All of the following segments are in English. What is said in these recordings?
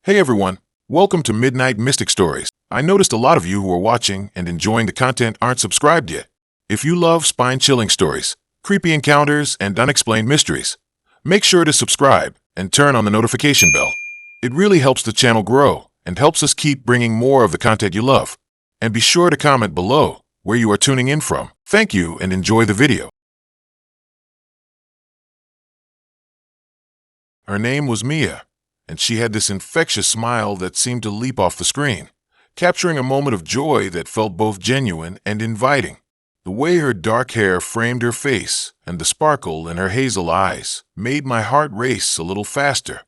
Hey everyone, welcome to Midnight Mystic Stories. I noticed a lot of you who are watching and enjoying the content aren't subscribed yet. If you love spine-chilling stories, creepy encounters, and unexplained mysteries, make sure to subscribe and turn on the notification bell. It really helps the channel grow and helps us keep bringing more of the content you love. And be sure to comment below where you are tuning in from. Thank you and enjoy the video. Her name was Mia, and she had this infectious smile that seemed to leap off the screen, capturing a moment of joy that felt both genuine and inviting. The way her dark hair framed her face and the sparkle in her hazel eyes made my heart race a little faster.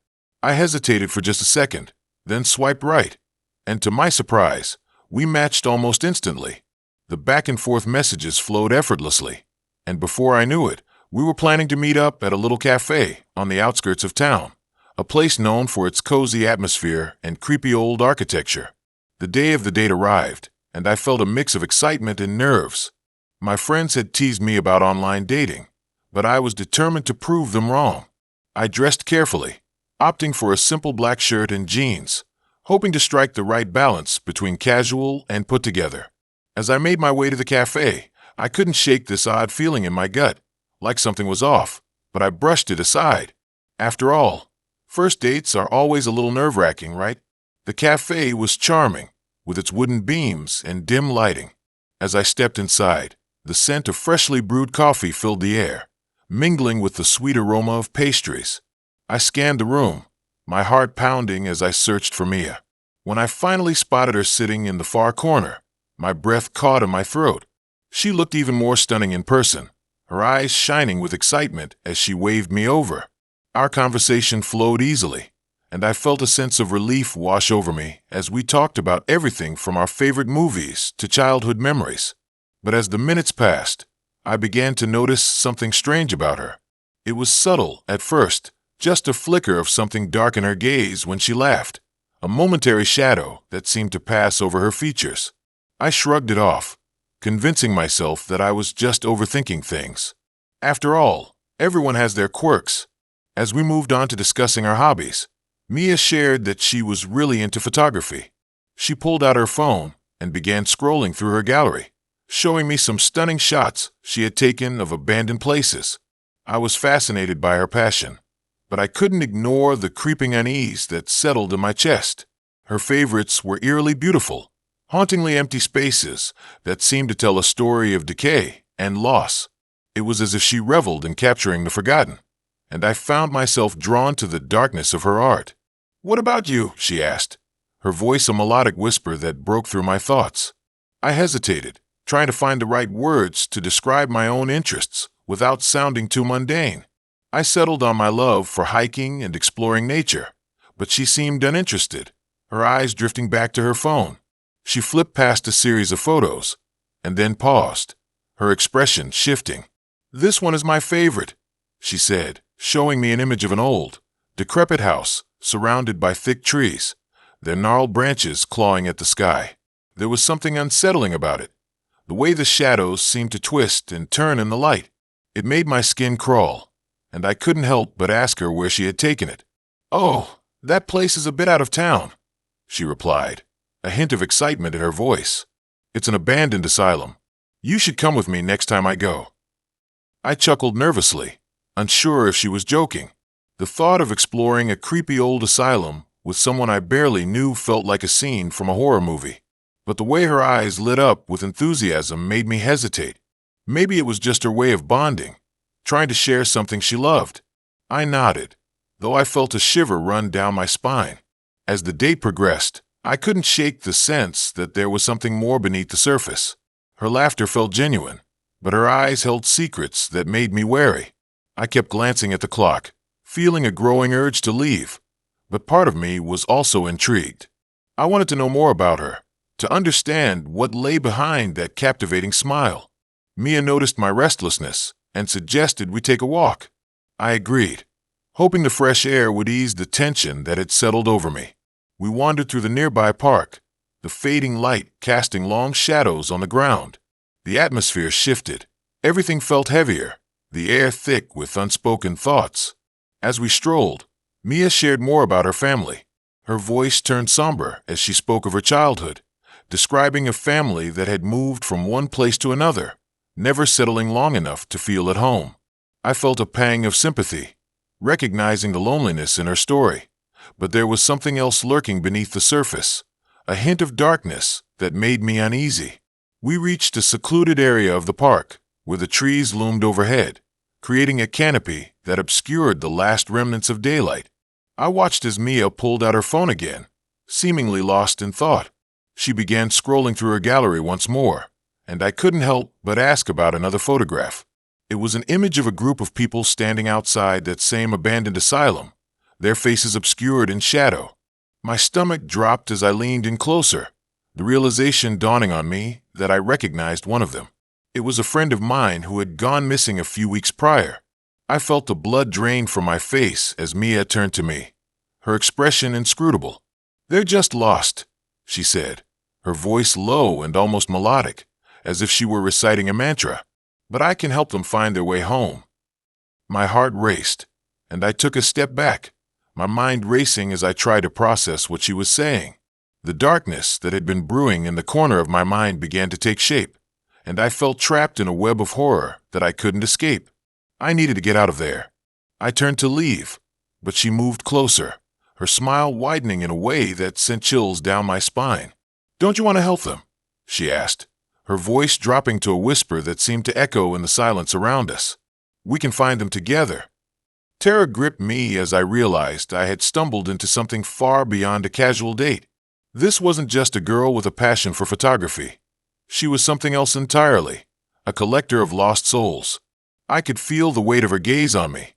I hesitated for just a second, then swiped right, and to my surprise, we matched almost instantly. The back-and-forth messages flowed effortlessly, and before I knew it, we were planning to meet up at a little cafe on the outskirts of town, a place known for its cozy atmosphere and creepy old architecture. The day of the date arrived, and I felt a mix of excitement and nerves. My friends had teased me about online dating, but I was determined to prove them wrong. I dressed carefully, opting for a simple black shirt and jeans, hoping to strike the right balance between casual and put together. As I made my way to the cafe, I couldn't shake this odd feeling in my gut, like something was off, but I brushed it aside. After all, first dates are always a little nerve-wracking, right? The cafe was charming, with its wooden beams and dim lighting. As I stepped inside, the scent of freshly brewed coffee filled the air, mingling with the sweet aroma of pastries. I scanned the room, my heart pounding as I searched for Mia. When I finally spotted her sitting in the far corner, my breath caught in my throat. She looked even more stunning in person, her eyes shining with excitement as she waved me over. Our conversation flowed easily, and I felt a sense of relief wash over me as we talked about everything from our favorite movies to childhood memories. But as the minutes passed, I began to notice something strange about her. It was subtle at first, just a flicker of something dark in her gaze when she laughed, a momentary shadow that seemed to pass over her features. I shrugged it off, convincing myself that I was just overthinking things. After all, everyone has their quirks. As we moved on to discussing our hobbies, Mia shared that she was really into photography. She pulled out her phone and began scrolling through her gallery, showing me some stunning shots she had taken of abandoned places. I was fascinated by her passion, but I couldn't ignore the creeping unease that settled in my chest. Her favorites were eerily beautiful, hauntingly empty spaces that seemed to tell a story of decay and loss. It was as if she reveled in capturing the forgotten, and I found myself drawn to the darkness of her art. "What about you?" she asked, her voice a melodic whisper that broke through my thoughts. I hesitated, trying to find the right words to describe my own interests without sounding too mundane. I settled on my love for hiking and exploring nature, but she seemed uninterested, her eyes drifting back to her phone. She flipped past a series of photos, and then paused, her expression shifting. "This one is my favorite," she said, showing me an image of an old, decrepit house surrounded by thick trees, their gnarled branches clawing at the sky. There was something unsettling about it, the way the shadows seemed to twist and turn in the light. It made my skin crawl, and I couldn't help but ask her where she had taken it. "Oh, that place is a bit out of town," she replied, a hint of excitement in her voice. "It's an abandoned asylum. You should come with me next time I go." I chuckled nervously, unsure if she was joking. The thought of exploring a creepy old asylum with someone I barely knew felt like a scene from a horror movie. But the way her eyes lit up with enthusiasm made me hesitate. Maybe it was just her way of bonding, trying to share something she loved. I nodded, though I felt a shiver run down my spine. As the date progressed, I couldn't shake the sense that there was something more beneath the surface. Her laughter felt genuine, but her eyes held secrets that made me wary. I kept glancing at the clock, feeling a growing urge to leave, but part of me was also intrigued. I wanted to know more about her, to understand what lay behind that captivating smile. Mia noticed my restlessness and suggested we take a walk. I agreed, hoping the fresh air would ease the tension that had settled over me. We wandered through the nearby park, the fading light casting long shadows on the ground. The atmosphere shifted. Everything felt heavier, the air thick with unspoken thoughts. As we strolled, Mia shared more about her family, Her voice turned somber as she spoke of her childhood, describing a family that had moved from one place to another, never settling long enough to feel at home. I felt a pang of sympathy, recognizing the loneliness in her story, but there was something else lurking beneath the surface, a hint of darkness that made me uneasy. We reached a secluded area of the park, where the trees loomed overhead, creating a canopy that obscured the last remnants of daylight. I watched as Mia pulled out her phone again, seemingly lost in thought. She began scrolling through her gallery once more, and I couldn't help but ask about another photograph. It was an image of a group of people standing outside that same abandoned asylum, their faces obscured in shadow. My stomach dropped as I leaned in closer, the realization dawning on me that I recognized one of them. It was a friend of mine who had gone missing a few weeks prior. I felt the blood drain from my face as Mia turned to me, her expression inscrutable. "They're just lost," she said, her voice low and almost melodic, as if she were reciting a mantra. "But I can help them find their way home." My heart raced, and I took a step back, my mind racing as I tried to process what she was saying. The darkness that had been brewing in the corner of my mind began to take shape, and I felt trapped in a web of horror that I couldn't escape. I needed to get out of there. I turned to leave, but she moved closer, her smile widening in a way that sent chills down my spine. "Don't you want to help them?" she asked, her voice dropping to a whisper that seemed to echo in the silence around us. "We can find them together." Terror gripped me as I realized I had stumbled into something far beyond a casual date. This wasn't just a girl with a passion for photography. She was something else entirely, a collector of lost souls. I could feel the weight of her gaze on me,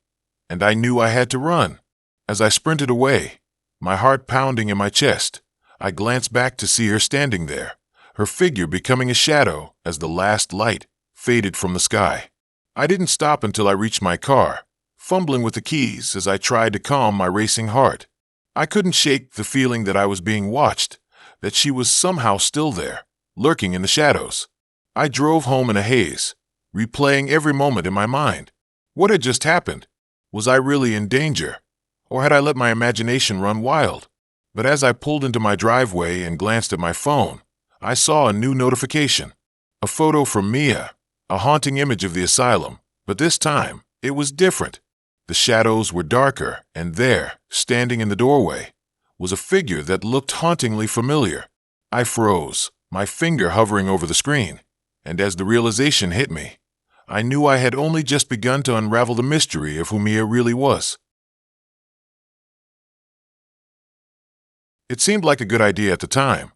and I knew I had to run. As I sprinted away, my heart pounding in my chest, I glanced back to see her standing there, her figure becoming a shadow as the last light faded from the sky. I didn't stop until I reached my car, fumbling with the keys as I tried to calm my racing heart. I couldn't shake the feeling that I was being watched, that she was somehow still there, lurking in the shadows. I drove home in a haze, replaying every moment in my mind. What had just happened? Was I really in danger? Or had I let my imagination run wild? But as I pulled into my driveway and glanced at my phone, I saw a new notification. A photo from Mia, a haunting image of the asylum, but this time it was different. The shadows were darker, and there, standing in the doorway, was a figure that looked hauntingly familiar. I froze, my finger hovering over the screen, and as the realization hit me, I knew I had only just begun to unravel the mystery of who Mia really was. It seemed like a good idea at the time.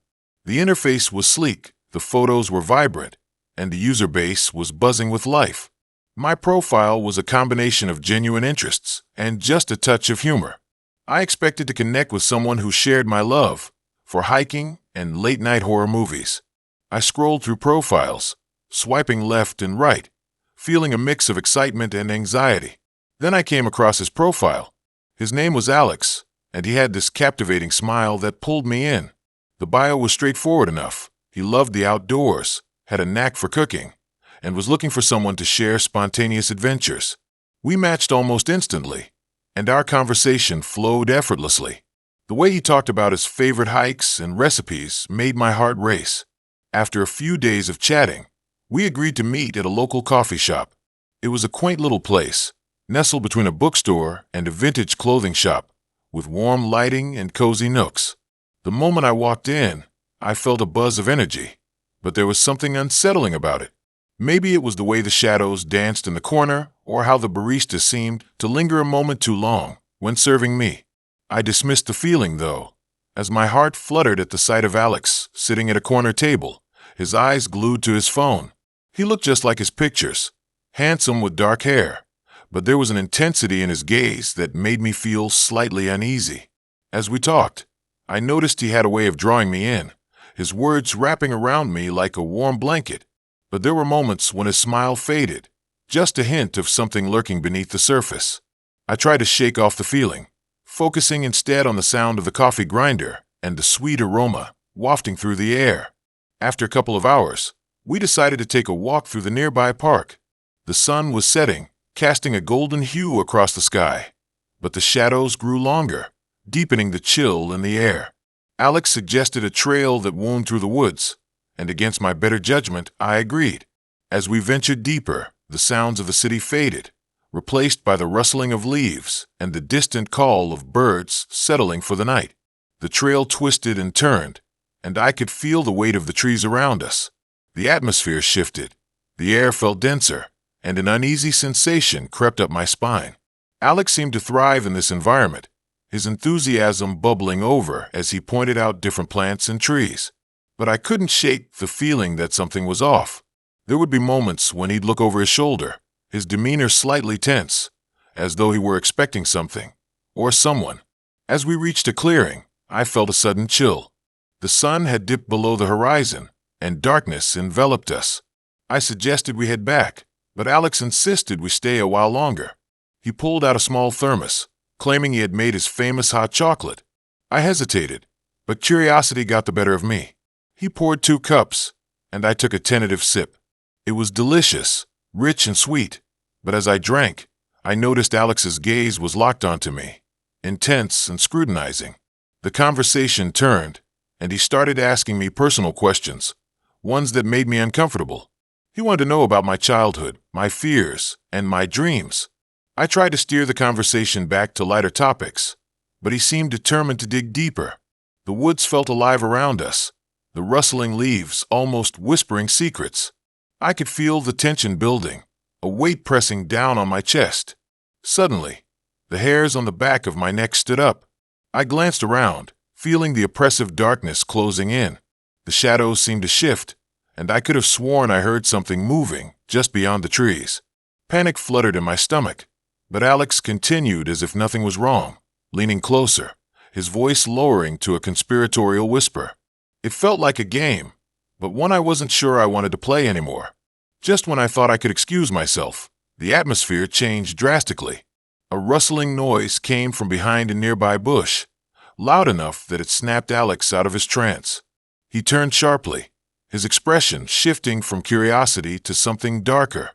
The interface was sleek, the photos were vibrant, and the user base was buzzing with life. My profile was a combination of genuine interests and just a touch of humor. I expected to connect with someone who shared my love for hiking and late-night horror movies. I scrolled through profiles, swiping left and right, feeling a mix of excitement and anxiety. Then I came across his profile. His name was Alex, and he had this captivating smile that pulled me in. The bio was straightforward enough. He loved the outdoors, had a knack for cooking, and was looking for someone to share spontaneous adventures. We matched almost instantly, and our conversation flowed effortlessly. The way he talked about his favorite hikes and recipes made my heart race. After a few days of chatting, we agreed to meet at a local coffee shop. It was a quaint little place, nestled between a bookstore and a vintage clothing shop, with warm lighting and cozy nooks. The moment I walked in, I felt a buzz of energy, but there was something unsettling about it. Maybe it was the way the shadows danced in the corner, or how the barista seemed to linger a moment too long when serving me. I dismissed the feeling, though, as my heart fluttered at the sight of Alex sitting at a corner table, his eyes glued to his phone. He looked just like his pictures, handsome with dark hair, but there was an intensity in his gaze that made me feel slightly uneasy. As we talked, I noticed he had a way of drawing me in, his words wrapping around me like a warm blanket. But there were moments when his smile faded, just a hint of something lurking beneath the surface. I tried to shake off the feeling, focusing instead on the sound of the coffee grinder and the sweet aroma wafting through the air. After a couple of hours, we decided to take a walk through the nearby park. The sun was setting, casting a golden hue across the sky, but the shadows grew longer, deepening the chill in the air. Alex suggested a trail that wound through the woods, and against my better judgment, I agreed. As we ventured deeper, the sounds of the city faded, replaced by the rustling of leaves and the distant call of birds settling for the night. The trail twisted and turned, and I could feel the weight of the trees around us. The atmosphere shifted, the air felt denser, and an uneasy sensation crept up my spine. Alex seemed to thrive in this environment, his enthusiasm bubbling over as he pointed out different plants and trees. But I couldn't shake the feeling that something was off. There would be moments when he'd look over his shoulder, his demeanor slightly tense, as though he were expecting something, or someone. As we reached a clearing, I felt a sudden chill. The sun had dipped below the horizon, and darkness enveloped us. I suggested we head back, but Alex insisted we stay a while longer. He pulled out a small thermos, claiming he had made his famous hot chocolate. I hesitated, but curiosity got the better of me. He poured 2 cups, and I took a tentative sip. It was delicious, rich and sweet, but as I drank, I noticed Alex's gaze was locked onto me, intense and scrutinizing. The conversation turned, and he started asking me personal questions, ones that made me uncomfortable. He wanted to know about my childhood, my fears, and my dreams. I tried to steer the conversation back to lighter topics, but he seemed determined to dig deeper. The woods felt alive around us, the rustling leaves almost whispering secrets. I could feel the tension building, a weight pressing down on my chest. Suddenly, the hairs on the back of my neck stood up. I glanced around, feeling the oppressive darkness closing in. The shadows seemed to shift, and I could have sworn I heard something moving just beyond the trees. Panic fluttered in my stomach, but Alex continued as if nothing was wrong, leaning closer, his voice lowering to a conspiratorial whisper. It felt like a game, but one I wasn't sure I wanted to play anymore. Just when I thought I could excuse myself, the atmosphere changed drastically. A rustling noise came from behind a nearby bush, loud enough that it snapped Alex out of his trance. He turned sharply, his expression shifting from curiosity to something darker.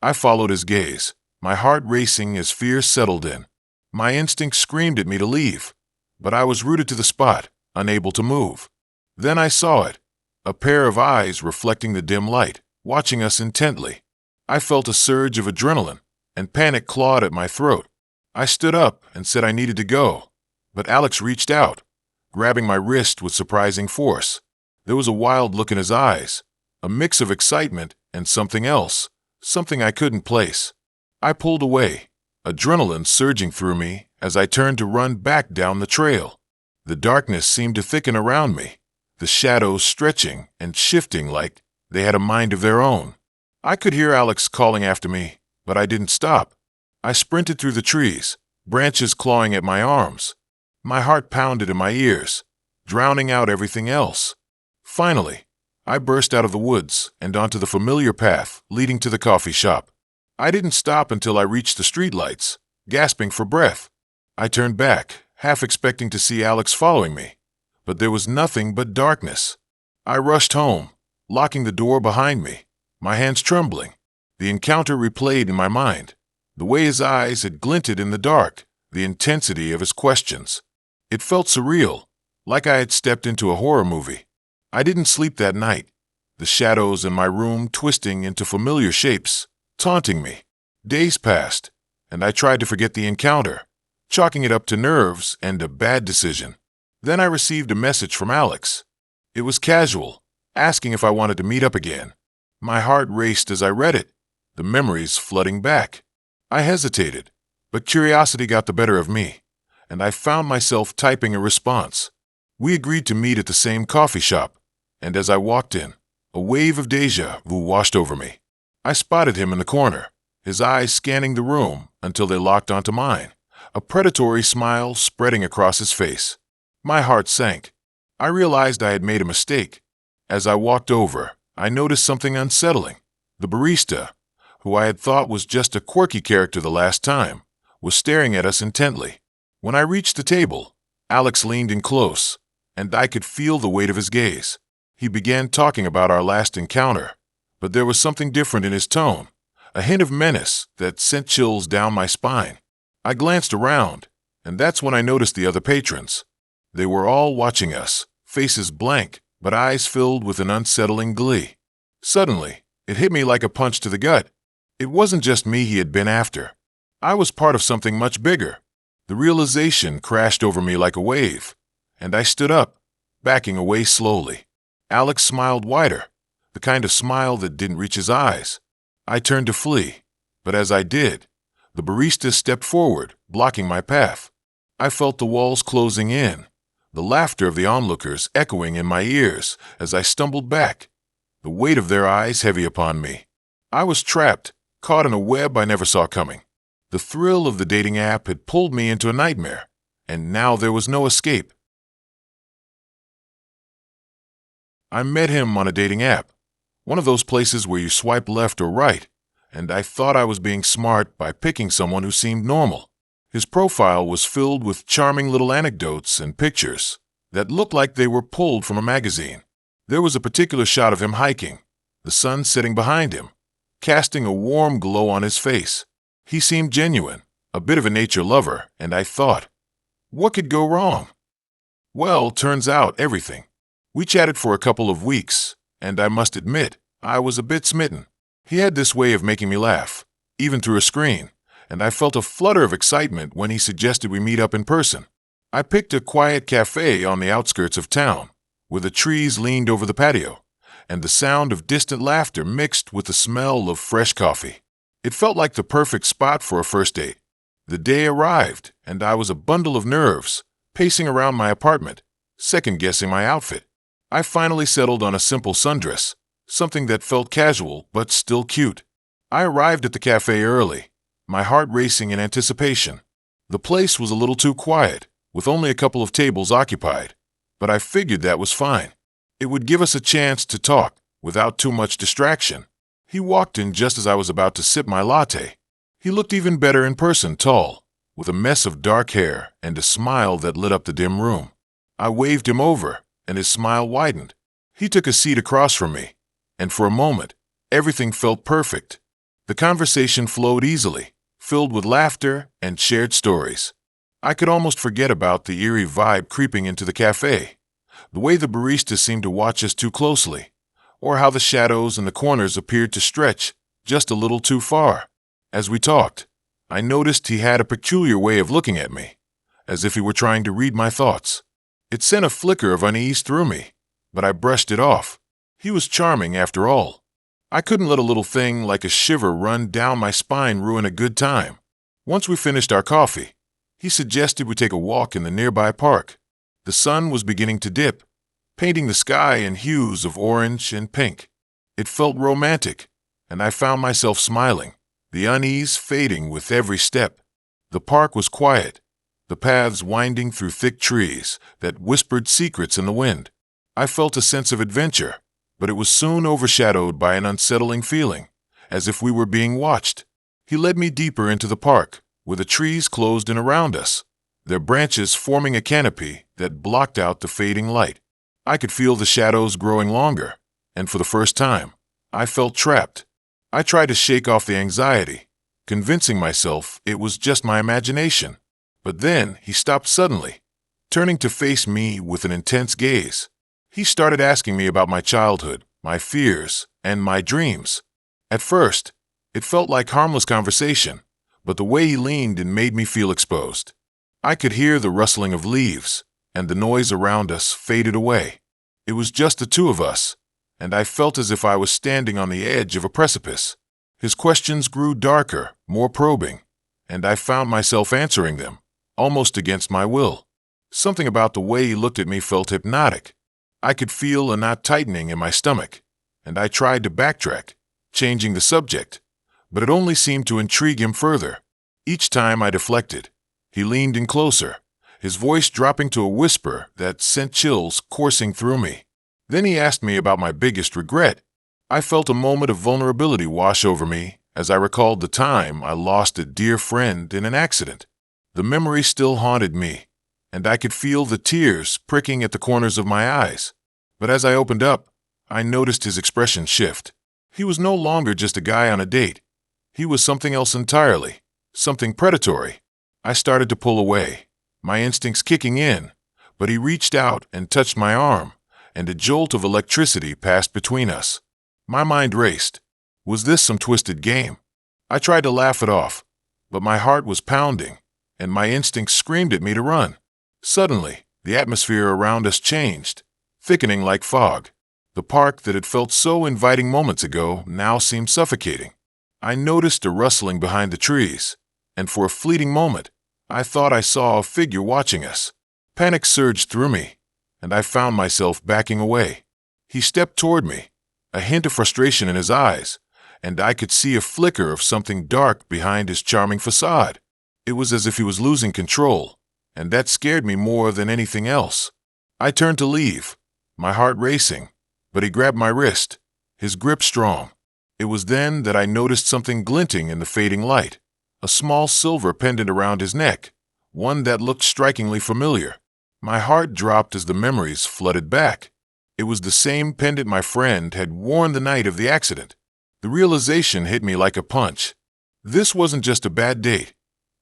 I followed his gaze, my heart racing as fear settled in. My instinct screamed at me to leave, but I was rooted to the spot, unable to move. Then I saw it, a pair of eyes reflecting the dim light, watching us intently. I felt a surge of adrenaline, and panic clawed at my throat. I stood up and said I needed to go, but Alex reached out, grabbing my wrist with surprising force. There was a wild look in his eyes, a mix of excitement and something else, something I couldn't place. I pulled away, adrenaline surging through me as I turned to run back down the trail. The darkness seemed to thicken around me, the shadows stretching and shifting like they had a mind of their own. I could hear Alex calling after me, but I didn't stop. I sprinted through the trees, branches clawing at my arms. My heart pounded in my ears, drowning out everything else. Finally, I burst out of the woods and onto the familiar path leading to the coffee shop. I didn't stop until I reached the streetlights, gasping for breath. I turned back, half expecting to see Alex following me, but there was nothing but darkness. I rushed home, locking the door behind me, my hands trembling. The encounter replayed in my mind, the way his eyes had glinted in the dark, the intensity of his questions. It felt surreal, like I had stepped into a horror movie. I didn't sleep that night, the shadows in my room twisting into familiar shapes, taunting me. Days passed, and I tried to forget the encounter, chalking it up to nerves and a bad decision. Then I received a message from Alex. It was casual, asking if I wanted to meet up again. My heart raced as I read it, the memories flooding back. I hesitated, but curiosity got the better of me, and I found myself typing a response. We agreed to meet at the same coffee shop, and as I walked in, a wave of déjà vu washed over me. I spotted him in the corner, his eyes scanning the room until they locked onto mine, a predatory smile spreading across his face. My heart sank. I realized I had made a mistake. As I walked over, I noticed something unsettling. The barista, who I had thought was just a quirky character the last time, was staring at us intently. When I reached the table, Alex leaned in close, and I could feel the weight of his gaze. He began talking about our last encounter, but there was something different in his tone, a hint of menace that sent chills down my spine. I glanced around, And that's when I noticed the other patrons. They were all watching us, faces blank, but eyes filled with an unsettling glee. Suddenly, it hit me like a punch to the gut. It wasn't just me he had been after. I was part of something much bigger. The realization crashed over me like a wave, and I stood up, backing away slowly. Alex smiled wider, the kind of smile that didn't reach his eyes. I turned to flee, but as I did, the barista stepped forward, blocking my path. I felt the walls closing in, the laughter of the onlookers echoing in my ears as I stumbled back, the weight of their eyes heavy upon me. I was trapped, caught in a web I never saw coming. The thrill of the dating app had pulled me into a nightmare, and now there was no escape. I met him on a dating app, one of those places where you swipe left or right, and I thought I was being smart by picking someone who seemed normal. His profile was filled with charming little anecdotes and pictures that looked like they were pulled from a magazine. There was a particular shot of him hiking, the sun setting behind him, casting a warm glow on his face. He seemed genuine, a bit of a nature lover, and I thought, what could go wrong? Well, turns out everything. We chatted for a couple of weeks, and I must admit, I was a bit smitten. He had this way of making me laugh, even through a screen, and I felt a flutter of excitement when he suggested we meet up in person. I picked a quiet cafe on the outskirts of town, where the trees leaned over the patio, and the sound of distant laughter mixed with the smell of fresh coffee. It felt like the perfect spot for a first date. The day arrived, and I was a bundle of nerves, pacing around my apartment, second-guessing my outfit. I finally settled on a simple sundress, something that felt casual but still cute. I arrived at the cafe early, my heart racing in anticipation. The place was a little too quiet, with only a couple of tables occupied, but I figured that was fine. It would give us a chance to talk without too much distraction. He walked in just as I was about to sip my latte. He looked even better in person, tall, with a mess of dark hair and a smile that lit up the dim room. I waved him over, and his smile widened. He took a seat across from me, and for a moment, everything felt perfect. The conversation flowed easily, filled with laughter and shared stories. I could almost forget about the eerie vibe creeping into the cafe, the way the barista seemed to watch us too closely, or how the shadows in the corners appeared to stretch just a little too far. As we talked, I noticed he had a peculiar way of looking at me, as if he were trying to read my thoughts. It sent a flicker of unease through me, but I brushed it off. He was charming after all. I couldn't let a little thing like a shiver run down my spine ruin a good time. Once we finished our coffee, he suggested we take a walk in the nearby park. The sun was beginning to dip, painting the sky in hues of orange and pink. It felt romantic, and I found myself smiling, the unease fading with every step. The park was quiet, the paths winding through thick trees that whispered secrets in the wind. I felt a sense of adventure, but it was soon overshadowed by an unsettling feeling, as if we were being watched. He led me deeper into the park, where the trees closed in around us, their branches forming a canopy that blocked out the fading light. I could feel the shadows growing longer, and for the first time, I felt trapped. I tried to shake off the anxiety, convincing myself it was just my imagination. But then he stopped suddenly, turning to face me with an intense gaze. He started asking me about my childhood, my fears, and my dreams. At first, it felt like harmless conversation, but the way he leaned and made me feel exposed. I could hear the rustling of leaves, and the noise around us faded away. It was just the two of us, and I felt as if I was standing on the edge of a precipice. His questions grew darker, more probing, and I found myself answering them, almost against my will. Something about the way he looked at me felt hypnotic. I could feel a knot tightening in my stomach, and I tried to backtrack, changing the subject, but it only seemed to intrigue him further. Each time I deflected, he leaned in closer, his voice dropping to a whisper that sent chills coursing through me. Then he asked me about my biggest regret. I felt a moment of vulnerability wash over me as I recalled the time I lost a dear friend in an accident. The memory still haunted me, and I could feel the tears pricking at the corners of my eyes. But as I opened up, I noticed his expression shift. He was no longer just a guy on a date. He was something else entirely, something predatory. I started to pull away, my instincts kicking in, but he reached out and touched my arm, and a jolt of electricity passed between us. My mind raced. Was this some twisted game? I tried to laugh it off, but my heart was pounding, and my instincts screamed at me to run. Suddenly, the atmosphere around us changed, thickening like fog. The park that had felt so inviting moments ago now seemed suffocating. I noticed a rustling behind the trees, and for a fleeting moment, I thought I saw a figure watching us. Panic surged through me, and I found myself backing away. He stepped toward me, a hint of frustration in his eyes, and I could see a flicker of something dark behind his charming facade. It was as if he was losing control, and that scared me more than anything else. I turned to leave, my heart racing, but he grabbed my wrist, his grip strong. It was then that I noticed something glinting in the fading light, a small silver pendant around his neck, one that looked strikingly familiar. My heart dropped as the memories flooded back. It was the same pendant my friend had worn the night of the accident. The realization hit me like a punch. This wasn't just a bad date.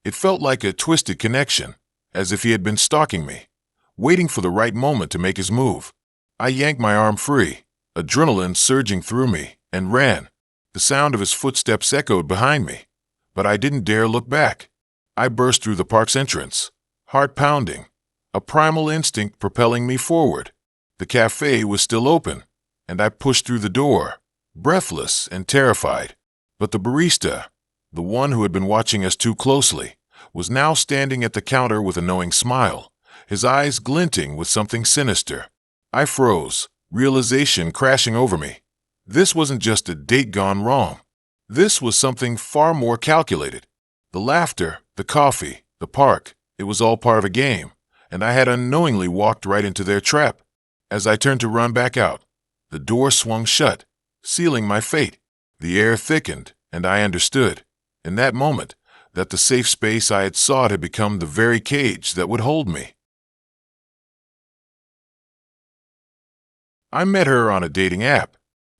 It felt like a twisted connection, as if he had been stalking me, waiting for the right moment to make his move. I yanked my arm free, adrenaline surging through me, and ran. The sound of his footsteps echoed behind me, but I didn't dare look back. I burst through the park's entrance, heart pounding, a primal instinct propelling me forward. The cafe was still open, and I pushed through the door, breathless and terrified. But the barista, the one who had been watching us too closely, was now standing at the counter with a knowing smile, his eyes glinting with something sinister. I froze, realization crashing over me. This wasn't just a date gone wrong. This was something far more calculated. The laughter, the coffee, the park, it was all part of a game, and I had unknowingly walked right into their trap. As I turned to run back out, the door swung shut, sealing my fate. The air thickened, and I understood, in that moment, that the safe space I had sought had become the very cage that would hold me. I met her on a dating app.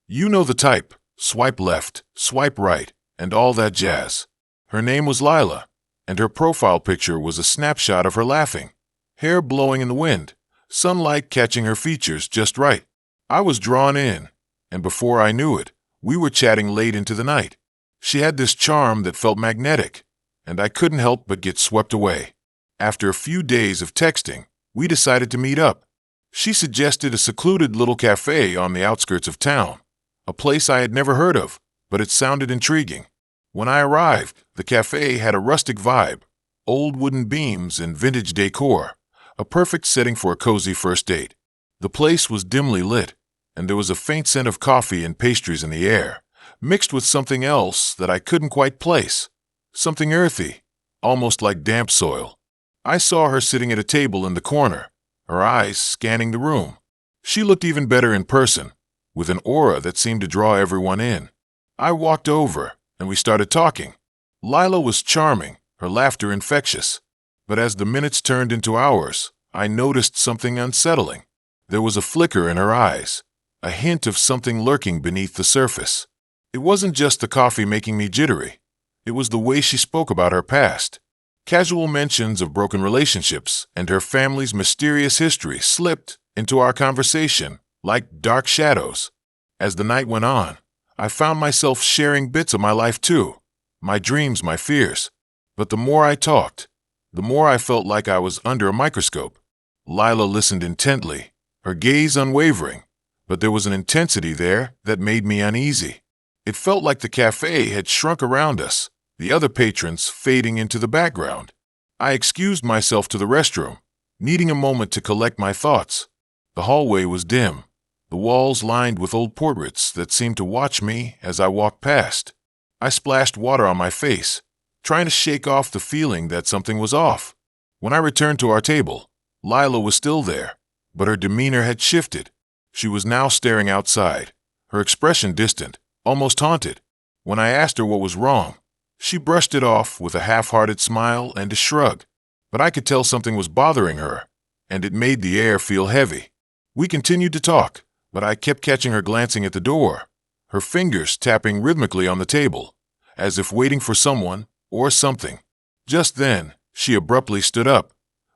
You know the type, swipe left, swipe right, and all that jazz. Her name was Lila, and her profile picture was a snapshot of her laughing, hair blowing in the wind, sunlight catching her features just right. I was drawn in, and before I knew it, we were chatting late into the night. She had this charm that felt magnetic, and I couldn't help but get swept away. After a few days of texting, we decided to meet up. She suggested a secluded little cafe on the outskirts of town, a place I had never heard of, but it sounded intriguing. When I arrived, the cafe had a rustic vibe, old wooden beams and vintage decor, a perfect setting for a cozy first date. The place was dimly lit, and there was a faint scent of coffee and pastries in the air, mixed with something else that I couldn't quite place, something earthy, almost like damp soil. I saw her sitting at a table in the corner, her eyes scanning the room. She looked even better in person, with an aura that seemed to draw everyone in. I walked over, and we started talking. Lila was charming, her laughter infectious. But as the minutes turned into hours, I noticed something unsettling. There was a flicker in her eyes, a hint of something lurking beneath the surface. It wasn't just the coffee making me jittery. It was the way she spoke about her past. Casual mentions of broken relationships and her family's mysterious history slipped into our conversation like dark shadows. As the night went on, I found myself sharing bits of my life too, my dreams, my fears. But the more I talked, the more I felt like I was under a microscope. Lila listened intently, her gaze unwavering, but there was an intensity there that made me uneasy. It felt like the cafe had shrunk around us, the other patrons fading into the background. I excused myself to the restroom, needing a moment to collect my thoughts. The hallway was dim, the walls lined with old portraits that seemed to watch me as I walked past. I splashed water on my face, trying to shake off the feeling that something was off. When I returned to our table, Lila was still there, but her demeanor had shifted. She was now staring outside, her expression distant, almost haunted. When I asked her what was wrong, she brushed it off with a half-hearted smile and a shrug. But I could tell something was bothering her, and it made the air feel heavy. We continued to talk, but I kept catching her glancing at the door, her fingers tapping rhythmically on the table, as if waiting for someone or something. Just then, she abruptly stood up,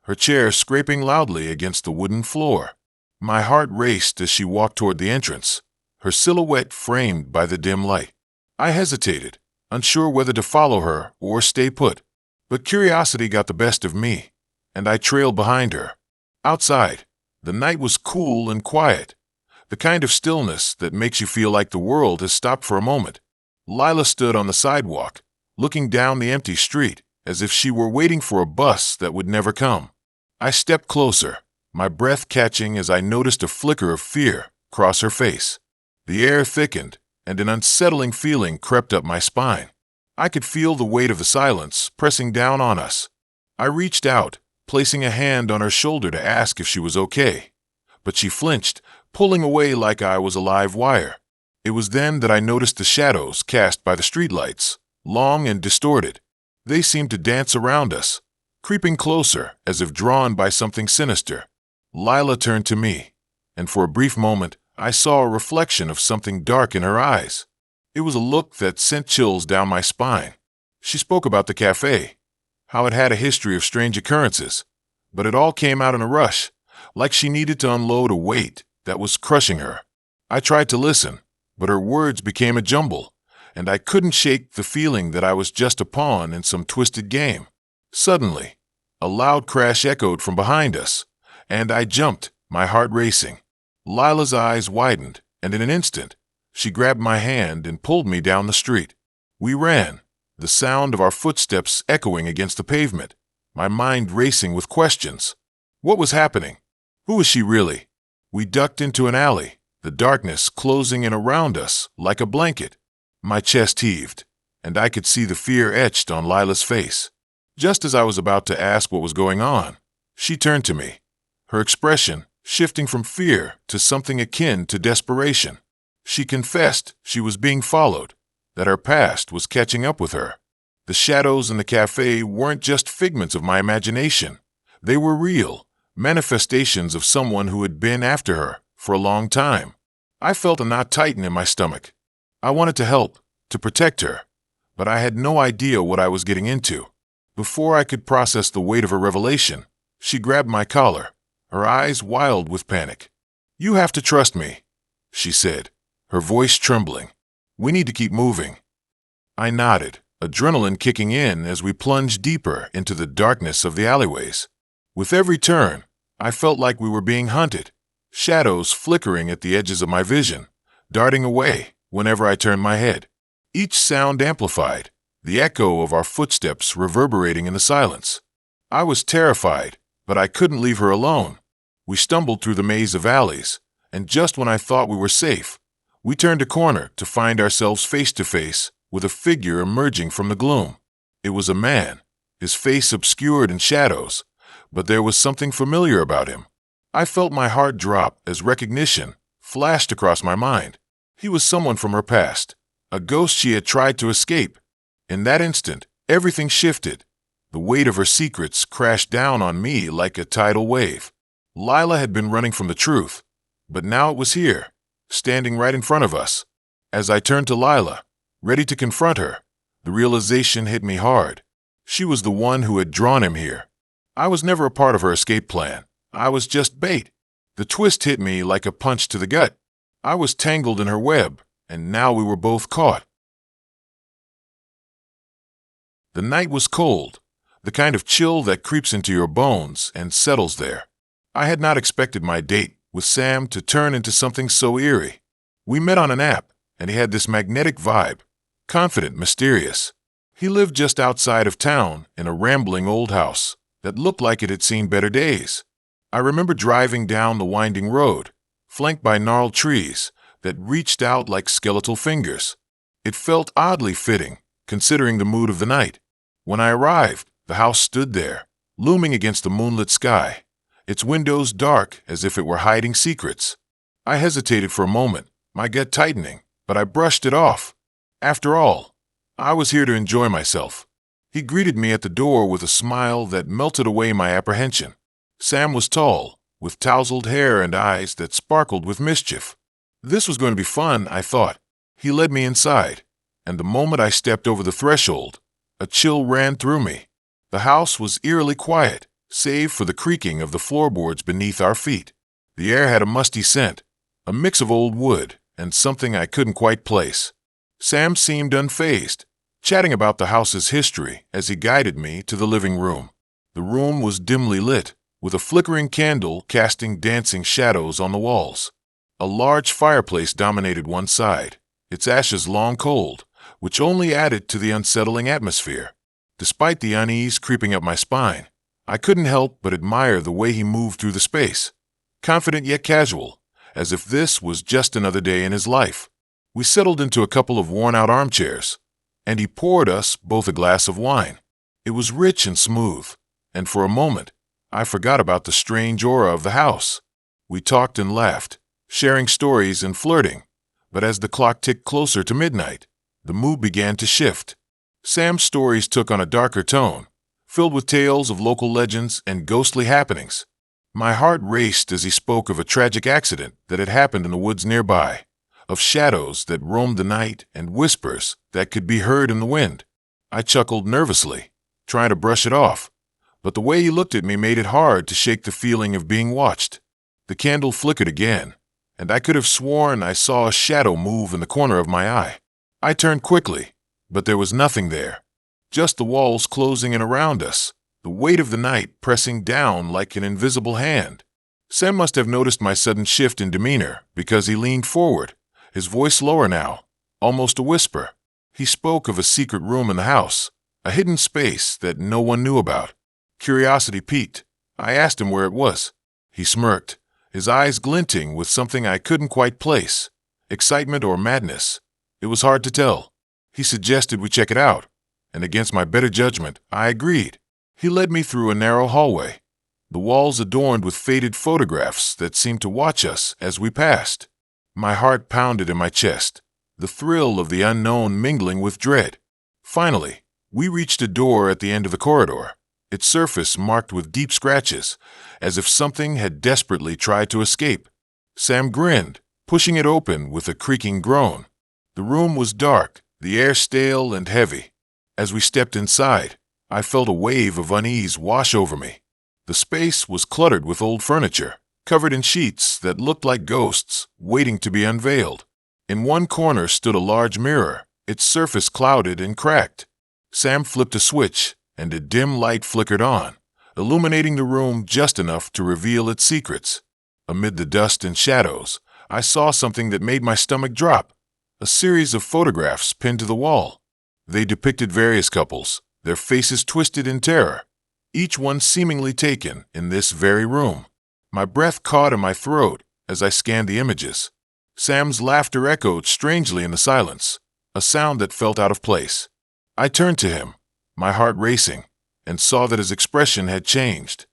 her chair scraping loudly against the wooden floor. My heart raced as she walked toward the entrance, her silhouette framed by the dim light. I hesitated, unsure whether to follow her or stay put. But curiosity got the best of me, and I trailed behind her. Outside, the night was cool and quiet, the kind of stillness that makes you feel like the world has stopped for a moment. Lila stood on the sidewalk, looking down the empty street, as if she were waiting for a bus that would never come. I stepped closer, my breath catching as I noticed a flicker of fear cross her face. The air thickened, and an unsettling feeling crept up my spine. I could feel the weight of the silence pressing down on us. I reached out, placing a hand on her shoulder to ask if she was okay. But she flinched, pulling away like I was a live wire. It was then that I noticed the shadows cast by the streetlights, long and distorted. They seemed to dance around us, creeping closer as if drawn by something sinister. Lila turned to me, and for a brief moment, I saw a reflection of something dark in her eyes. It was a look that sent chills down my spine. She spoke about the cafe, how it had a history of strange occurrences, but it all came out in a rush, like she needed to unload a weight that was crushing her. I tried to listen, but her words became a jumble, and I couldn't shake the feeling that I was just a pawn in some twisted game. Suddenly, a loud crash echoed from behind us, and I jumped, my heart racing. Lila's eyes widened, and in an instant, she grabbed my hand and pulled me down the street. We ran, the sound of our footsteps echoing against the pavement, my mind racing with questions. What was happening? Who was she really? We ducked into an alley, the darkness closing in around us like a blanket. My chest heaved, and I could see the fear etched on Lila's face. Just as I was about to ask what was going on, she turned to me, her expression shifting from fear to something akin to desperation. She confessed she was being followed, that her past was catching up with her. The shadows in the cafe weren't just figments of my imagination. They were real, manifestations of someone who had been after her for a long time. I felt a knot tighten in my stomach. I wanted to help, to protect her, but I had no idea what I was getting into. Before I could process the weight of her revelation, she grabbed my collar, her eyes wild with panic. "You have to trust me," she said, her voice trembling. "We need to keep moving." I nodded, adrenaline kicking in as we plunged deeper into the darkness of the alleyways. With every turn, I felt like we were being hunted, shadows flickering at the edges of my vision, darting away whenever I turned my head. Each sound amplified, the echo of our footsteps reverberating in the silence. I was terrified, but I couldn't leave her alone. We stumbled through the maze of alleys, and just when I thought we were safe, we turned a corner to find ourselves face to face with a figure emerging from the gloom. It was a man, his face obscured in shadows, but there was something familiar about him. I felt my heart drop as recognition flashed across my mind. He was someone from her past, a ghost she had tried to escape. In that instant, everything shifted. The weight of her secrets crashed down on me like a tidal wave. Lila had been running from the truth, but now it was here, standing right in front of us. As I turned to Lila, ready to confront her, the realization hit me hard. She was the one who had drawn him here. I was never a part of her escape plan. I was just bait. The twist hit me like a punch to the gut. I was tangled in her web, and now we were both caught. The night was cold, the kind of chill that creeps into your bones and settles there. I had not expected my date with Sam to turn into something so eerie. We met on an app, and he had this magnetic vibe, confident, mysterious. He lived just outside of town in a rambling old house that looked like it had seen better days. I remember driving down the winding road, flanked by gnarled trees that reached out like skeletal fingers. It felt oddly fitting, considering the mood of the night. When I arrived, the house stood there, looming against the moonlit sky, its windows dark as if it were hiding secrets. I hesitated for a moment, my gut tightening, but I brushed it off. After all, I was here to enjoy myself. He greeted me at the door with a smile that melted away my apprehension. Sam was tall, with tousled hair and eyes that sparkled with mischief. This was going to be fun, I thought. He led me inside, and the moment I stepped over the threshold, a chill ran through me. The house was eerily quiet, save for the creaking of the floorboards beneath our feet. The air had a musty scent, a mix of old wood and something I couldn't quite place. Sam seemed unfazed, chatting about the house's history as he guided me to the living room. The room was dimly lit, with a flickering candle casting dancing shadows on the walls. A large fireplace dominated one side, its ashes long cold, which only added to the unsettling atmosphere. Despite the unease creeping up my spine, I couldn't help but admire the way he moved through the space, confident yet casual, as if this was just another day in his life. We settled into a couple of worn-out armchairs, and he poured us both a glass of wine. It was rich and smooth, and for a moment, I forgot about the strange aura of the house. We talked and laughed, sharing stories and flirting, but as the clock ticked closer to midnight, the mood began to shift. Sam's stories took on a darker tone, filled with tales of local legends and ghostly happenings. My heart raced as he spoke of a tragic accident that had happened in the woods nearby, of shadows that roamed the night and whispers that could be heard in the wind. I chuckled nervously, trying to brush it off, but the way he looked at me made it hard to shake the feeling of being watched. The candle flickered again, and I could have sworn I saw a shadow move in the corner of my eye. I turned quickly, but there was nothing there, just the walls closing in around us, the weight of the night pressing down like an invisible hand. Sam must have noticed my sudden shift in demeanor because he leaned forward, his voice lower now, almost a whisper. He spoke of a secret room in the house, a hidden space that no one knew about. Curiosity piqued. I asked him where it was. He smirked, his eyes glinting with something I couldn't quite place, excitement or madness. It was hard to tell. He suggested we check it out, and against my better judgment, I agreed. He led me through a narrow hallway, the walls adorned with faded photographs that seemed to watch us as we passed. My heart pounded in my chest, the thrill of the unknown mingling with dread. Finally, we reached a door at the end of the corridor, its surface marked with deep scratches, as if something had desperately tried to escape. Sam grinned, pushing it open with a creaking groan. The room was dark, the air stale and heavy. As we stepped inside, I felt a wave of unease wash over me. The space was cluttered with old furniture, covered in sheets that looked like ghosts waiting to be unveiled. In one corner stood a large mirror, its surface clouded and cracked. Sam flipped a switch, and a dim light flickered on, illuminating the room just enough to reveal its secrets. Amid the dust and shadows, I saw something that made my stomach drop. A series of photographs pinned to the wall. They depicted various couples, their faces twisted in terror, each one seemingly taken in this very room. My breath caught in my throat as I scanned the images. Sam's laughter echoed strangely in the silence, a sound that felt out of place. I turned to him, my heart racing, and saw that his expression had changed.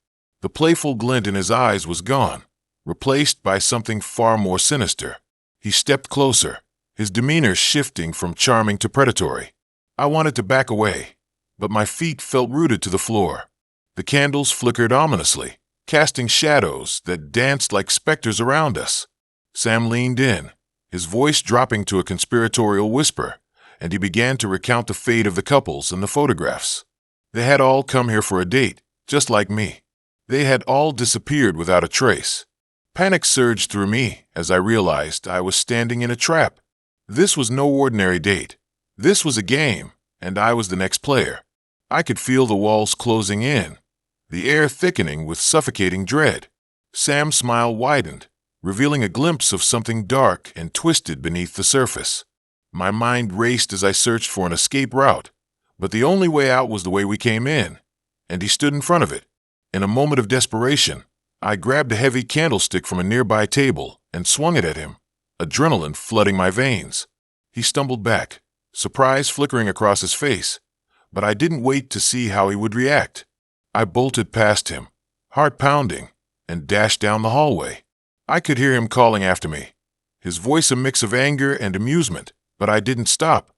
The playful glint in his eyes was gone, replaced by something far more sinister. He stepped closer, his demeanor shifting from charming to predatory. I wanted to back away, but my feet felt rooted to the floor. The candles flickered ominously, casting shadows that danced like specters around us. Sam leaned in, his voice dropping to a conspiratorial whisper, and he began to recount the fate of the couples in the photographs. They had all come here for a date, just like me. They had all disappeared without a trace. Panic surged through me as I realized I was standing in a trap. This was no ordinary date. This was a game, and I was the next player. I could feel the walls closing in, the air thickening with suffocating dread. Sam's smile widened, revealing a glimpse of something dark and twisted beneath the surface. My mind raced as I searched for an escape route, but the only way out was the way we came in, and he stood in front of it. In a moment of desperation, I grabbed a heavy candlestick from a nearby table and swung it at him, adrenaline flooding my veins. He stumbled back, surprise flickering across his face, but I didn't wait to see how he would react. I bolted past him, heart pounding, and dashed down the hallway. I could hear him calling after me, his voice a mix of anger and amusement, but I didn't stop.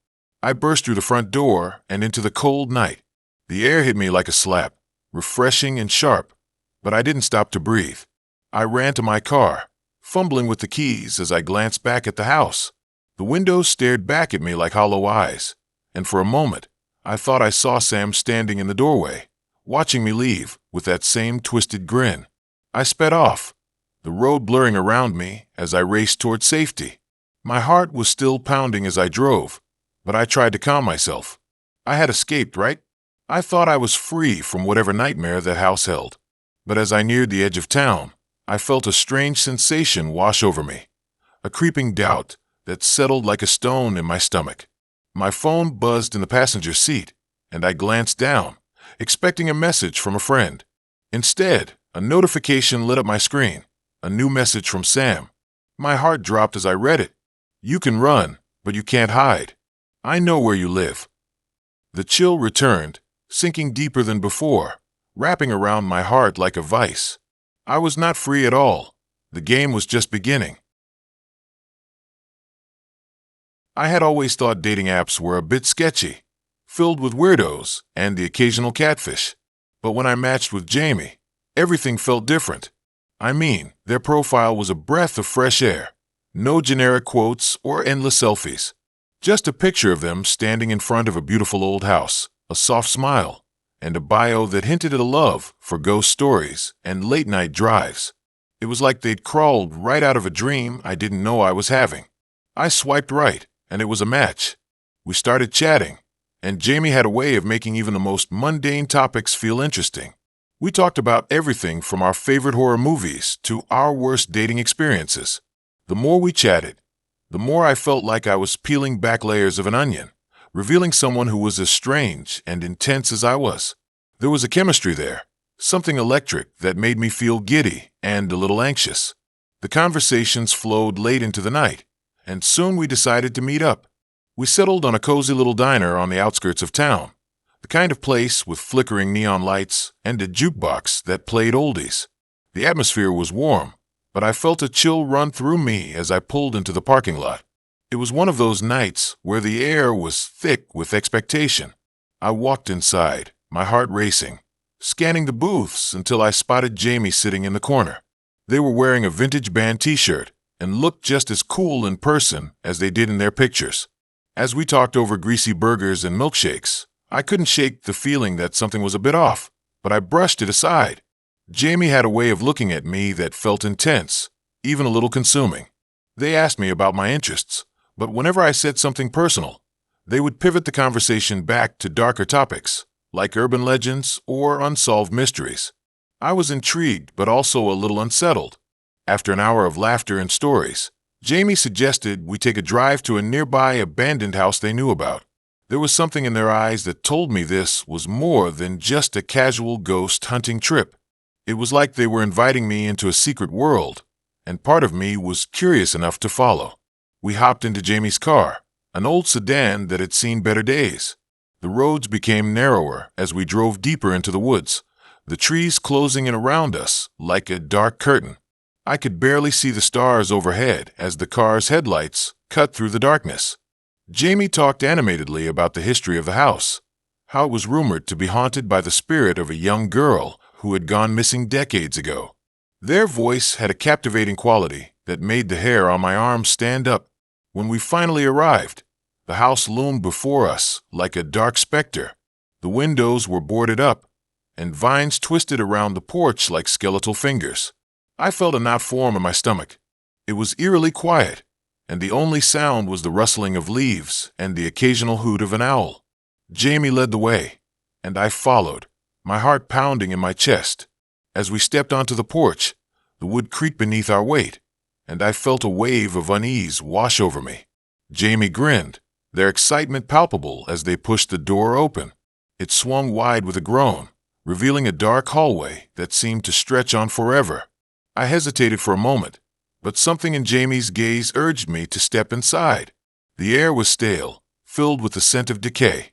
I burst through the front door and into the cold night. The air hit me like a slap, refreshing and sharp, but I didn't stop to breathe. I ran to my car, fumbling with the keys as I glanced back at the house. The windows stared back at me like hollow eyes, and for a moment, I thought I saw Sam standing in the doorway, watching me leave with that same twisted grin. I sped off, the road blurring around me as I raced toward safety. My heart was still pounding as I drove, but I tried to calm myself. I had escaped, right? I thought I was free from whatever nightmare that house held. But as I neared the edge of town, I felt a strange sensation wash over me, a creeping doubt that settled like a stone in my stomach. My phone buzzed in the passenger seat, and I glanced down, expecting a message from a friend. Instead, a notification lit up my screen, a new message from Sam. My heart dropped as I read it. "You can run, but you can't hide. I know where you live." The chill returned, sinking deeper than before, wrapping around my heart like a vice. I was not free at all. The game was just beginning. I had always thought dating apps were a bit sketchy, filled with weirdos and the occasional catfish. But when I matched with Jamie, everything felt different. I mean, their profile was a breath of fresh air. No generic quotes or endless selfies. Just a picture of them standing in front of a beautiful old house, a soft smile, and a bio that hinted at a love for ghost stories and late-night drives. It was like they'd crawled right out of a dream I didn't know I was having. I swiped right, and it was a match. We started chatting, and Jamie had a way of making even the most mundane topics feel interesting. We talked about everything from our favorite horror movies to our worst dating experiences. The more we chatted, the more I felt like I was peeling back layers of an onion, revealing someone who was as strange and intense as I was. There was a chemistry there, something electric that made me feel giddy and a little anxious. The conversations flowed late into the night, and soon we decided to meet up. We settled on a cozy little diner on the outskirts of town, the kind of place with flickering neon lights and a jukebox that played oldies. The atmosphere was warm, but I felt a chill run through me as I pulled into the parking lot. It was one of those nights where the air was thick with expectation. I walked inside, my heart racing, scanning the booths until I spotted Jamie sitting in the corner. They were wearing a vintage band t-shirt and looked just as cool in person as they did in their pictures. As we talked over greasy burgers and milkshakes, I couldn't shake the feeling that something was a bit off, but I brushed it aside. Jamie had a way of looking at me that felt intense, even a little consuming. They asked me about my interests, but whenever I said something personal, they would pivot the conversation back to darker topics, like urban legends or unsolved mysteries. I was intrigued, but also a little unsettled. After an hour of laughter and stories, Jamie suggested we take a drive to a nearby abandoned house they knew about. There was something in their eyes that told me this was more than just a casual ghost hunting trip. It was like they were inviting me into a secret world, and part of me was curious enough to follow. We hopped into Jamie's car, an old sedan that had seen better days. The roads became narrower as we drove deeper into the woods, the trees closing in around us like a dark curtain. I could barely see the stars overhead as the car's headlights cut through the darkness. Jamie talked animatedly about the history of the house, how it was rumored to be haunted by the spirit of a young girl who had gone missing decades ago. Their voice had a captivating quality that made the hair on my arm stand up. When we finally arrived, the house loomed before us like a dark specter. The windows were boarded up, and vines twisted around the porch like skeletal fingers. I felt a knot form in my stomach. It was eerily quiet, and the only sound was the rustling of leaves and the occasional hoot of an owl. Jamie led the way, and I followed, my heart pounding in my chest. As we stepped onto the porch, the wood creaked beneath our weight, and I felt a wave of unease wash over me. Jamie grinned, their excitement palpable as they pushed the door open. It swung wide with a groan, revealing a dark hallway that seemed to stretch on forever. I hesitated for a moment, but something in Jamie's gaze urged me to step inside. The air was stale, filled with the scent of decay.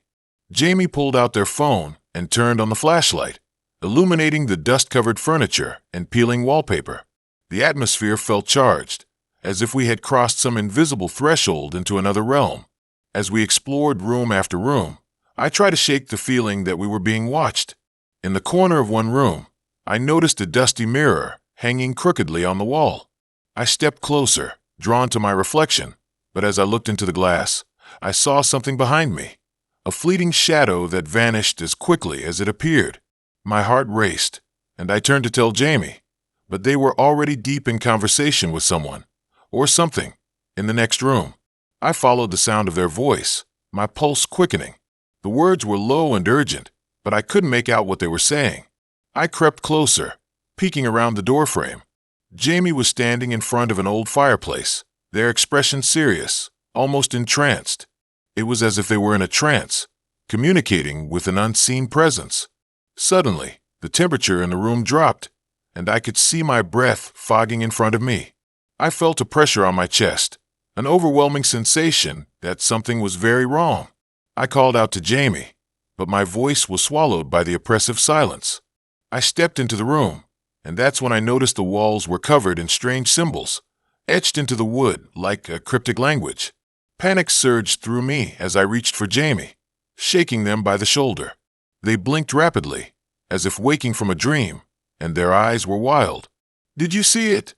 Jamie pulled out their phone and turned on the flashlight, illuminating the dust-covered furniture and peeling wallpaper. The atmosphere felt charged, as if we had crossed some invisible threshold into another realm. As we explored room after room, I tried to shake the feeling that we were being watched. In the corner of one room, I noticed a dusty mirror hanging crookedly on the wall. I stepped closer, drawn to my reflection, but as I looked into the glass, I saw something behind me, a fleeting shadow that vanished as quickly as it appeared. My heart raced, and I turned to tell Jamie, but they were already deep in conversation with someone, or something, in the next room. I followed the sound of their voice, my pulse quickening. The words were low and urgent, but I couldn't make out what they were saying. I crept closer, peeking around the doorframe. Jamie was standing in front of an old fireplace, their expression serious, almost entranced. It was as if they were in a trance, communicating with an unseen presence. Suddenly, the temperature in the room dropped, and I could see my breath fogging in front of me. I felt a pressure on my chest, an overwhelming sensation that something was very wrong. I called out to Jamie, but my voice was swallowed by the oppressive silence. I stepped into the room, and that's when I noticed the walls were covered in strange symbols, etched into the wood like a cryptic language. Panic surged through me as I reached for Jamie, shaking them by the shoulder. They blinked rapidly, as if waking from a dream, and their eyes were wild. "Did you see it?"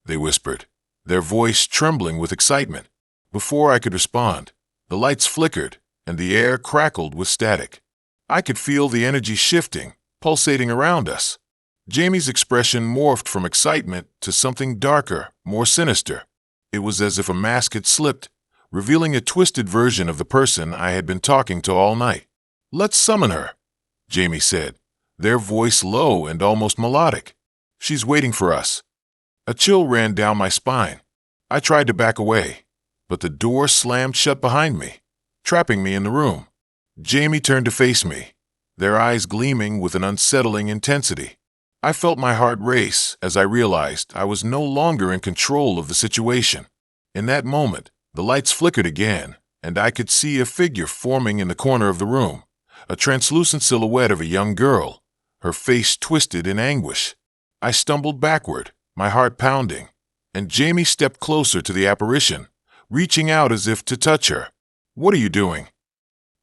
they whispered, their voice trembling with excitement. Before I could respond, the lights flickered, and the air crackled with static. I could feel the energy shifting, pulsating around us. Jamie's expression morphed from excitement to something darker, more sinister. It was as if a mask had slipped, revealing a twisted version of the person I had been talking to all night. "Let's summon her," Jamie said, their voice low and almost melodic. "She's waiting for us." A chill ran down my spine. I tried to back away, but the door slammed shut behind me, trapping me in the room. Jamie turned to face me, their eyes gleaming with an unsettling intensity. I felt my heart race as I realized I was no longer in control of the situation. In that moment, the lights flickered again, and I could see a figure forming in the corner of the room, a translucent silhouette of a young girl, her face twisted in anguish. I stumbled backward, my heart pounding, and Jamie stepped closer to the apparition, reaching out as if to touch her. "What are you doing?"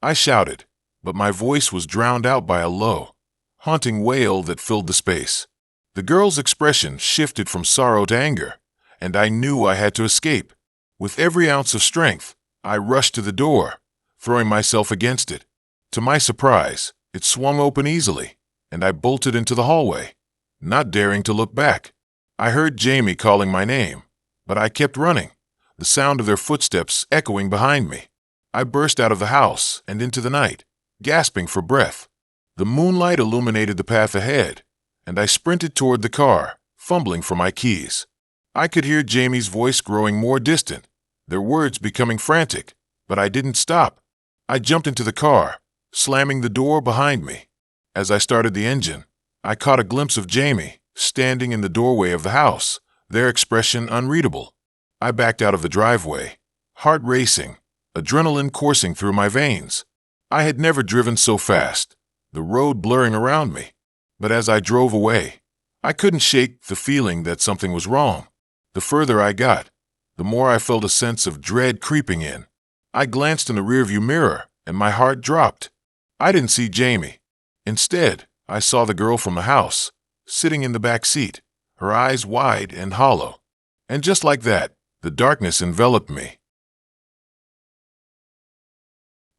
I shouted, but my voice was drowned out by a low, haunting wail that filled the space. The girl's expression shifted from sorrow to anger, and I knew I had to escape. With every ounce of strength, I rushed to the door, throwing myself against it. To my surprise, it swung open easily, and I bolted into the hallway, not daring to look back. I heard Jamie calling my name, but I kept running, the sound of their footsteps echoing behind me. I burst out of the house and into the night, gasping for breath. The moonlight illuminated the path ahead, and I sprinted toward the car, fumbling for my keys. I could hear Jamie's voice growing more distant, their words becoming frantic, but I didn't stop. I jumped into the car, slamming the door behind me. As I started the engine, I caught a glimpse of Jamie, standing in the doorway of the house, their expression unreadable. I backed out of the driveway, heart racing, adrenaline coursing through my veins. I had never driven so fast, the road blurring around me. But as I drove away, I couldn't shake the feeling that something was wrong. The further I got, the more I felt a sense of dread creeping in. I glanced in the rearview mirror, and my heart dropped. I didn't see Jamie. Instead, I saw the girl from the house, sitting in the back seat, her eyes wide and hollow. And just like that, the darkness enveloped me.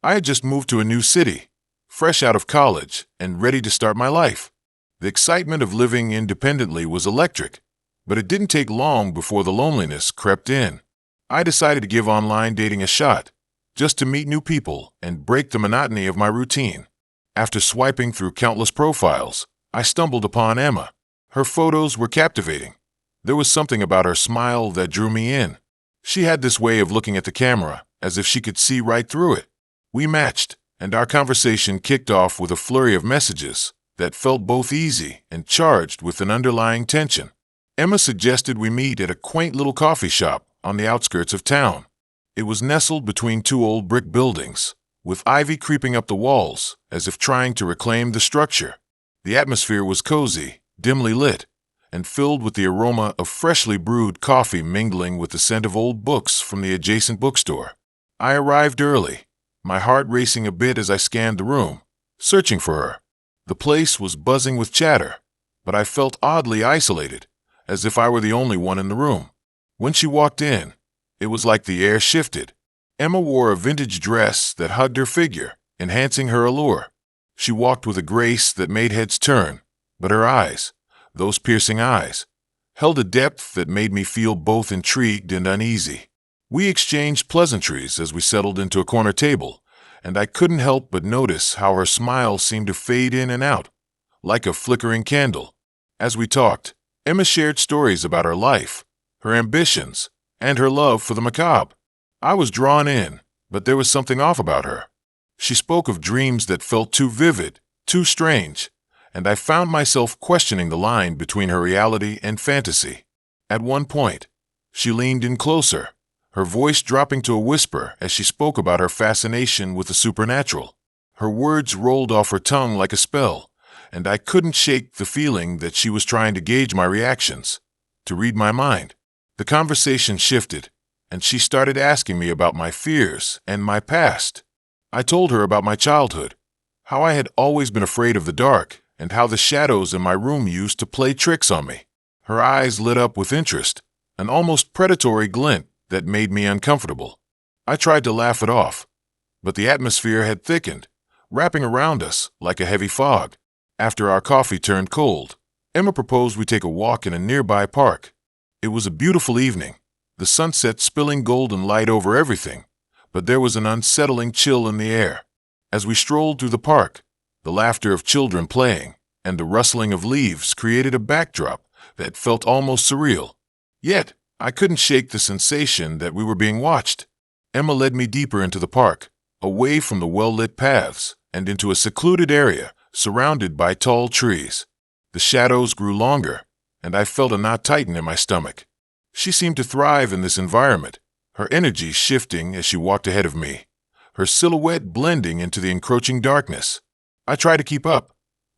I had just moved to a new city, fresh out of college and ready to start my life. The excitement of living independently was electric, but it didn't take long before the loneliness crept in. I decided to give online dating a shot, just to meet new people and break the monotony of my routine. After swiping through countless profiles, I stumbled upon Emma. Her photos were captivating. There was something about her smile that drew me in. She had this way of looking at the camera, as if she could see right through it. We matched, and our conversation kicked off with a flurry of messages that felt both easy and charged with an underlying tension. Emma suggested we meet at a quaint little coffee shop on the outskirts of town. It was nestled between two old brick buildings, with ivy creeping up the walls as if trying to reclaim the structure. The atmosphere was cozy, dimly lit, and filled with the aroma of freshly brewed coffee mingling with the scent of old books from the adjacent bookstore. I arrived early, my heart racing a bit as I scanned the room, searching for her. The place was buzzing with chatter, but I felt oddly isolated, as if I were the only one in the room. When she walked in, it was like the air shifted. Emma wore a vintage dress that hugged her figure, enhancing her allure. She walked with a grace that made heads turn, but her eyes, those piercing eyes, held a depth that made me feel both intrigued and uneasy. We exchanged pleasantries as we settled into a corner table, and I couldn't help but notice how her smile seemed to fade in and out, like a flickering candle. As we talked, Emma shared stories about her life, her ambitions, and her love for the macabre. I was drawn in, but there was something off about her. She spoke of dreams that felt too vivid, too strange, and I found myself questioning the line between her reality and fantasy. At one point, she leaned in closer, her voice dropping to a whisper as she spoke about her fascination with the supernatural. Her words rolled off her tongue like a spell, and I couldn't shake the feeling that she was trying to gauge my reactions, to read my mind. The conversation shifted, and she started asking me about my fears and my past. I told her about my childhood, how I had always been afraid of the dark, and how the shadows in my room used to play tricks on me. Her eyes lit up with interest, an almost predatory glint that made me uncomfortable. I tried to laugh it off, but the atmosphere had thickened, wrapping around us like a heavy fog. After our coffee turned cold, Emma proposed we take a walk in a nearby park. It was a beautiful evening, the sunset spilling golden light over everything, but there was an unsettling chill in the air. As we strolled through the park, the laughter of children playing and the rustling of leaves created a backdrop that felt almost surreal. Yet, I couldn't shake the sensation that we were being watched. Emma led me deeper into the park, away from the well-lit paths, and into a secluded area surrounded by tall trees. The shadows grew longer, and I felt a knot tighten in my stomach. She seemed to thrive in this environment, her energy shifting as she walked ahead of me, her silhouette blending into the encroaching darkness. I tried to keep up,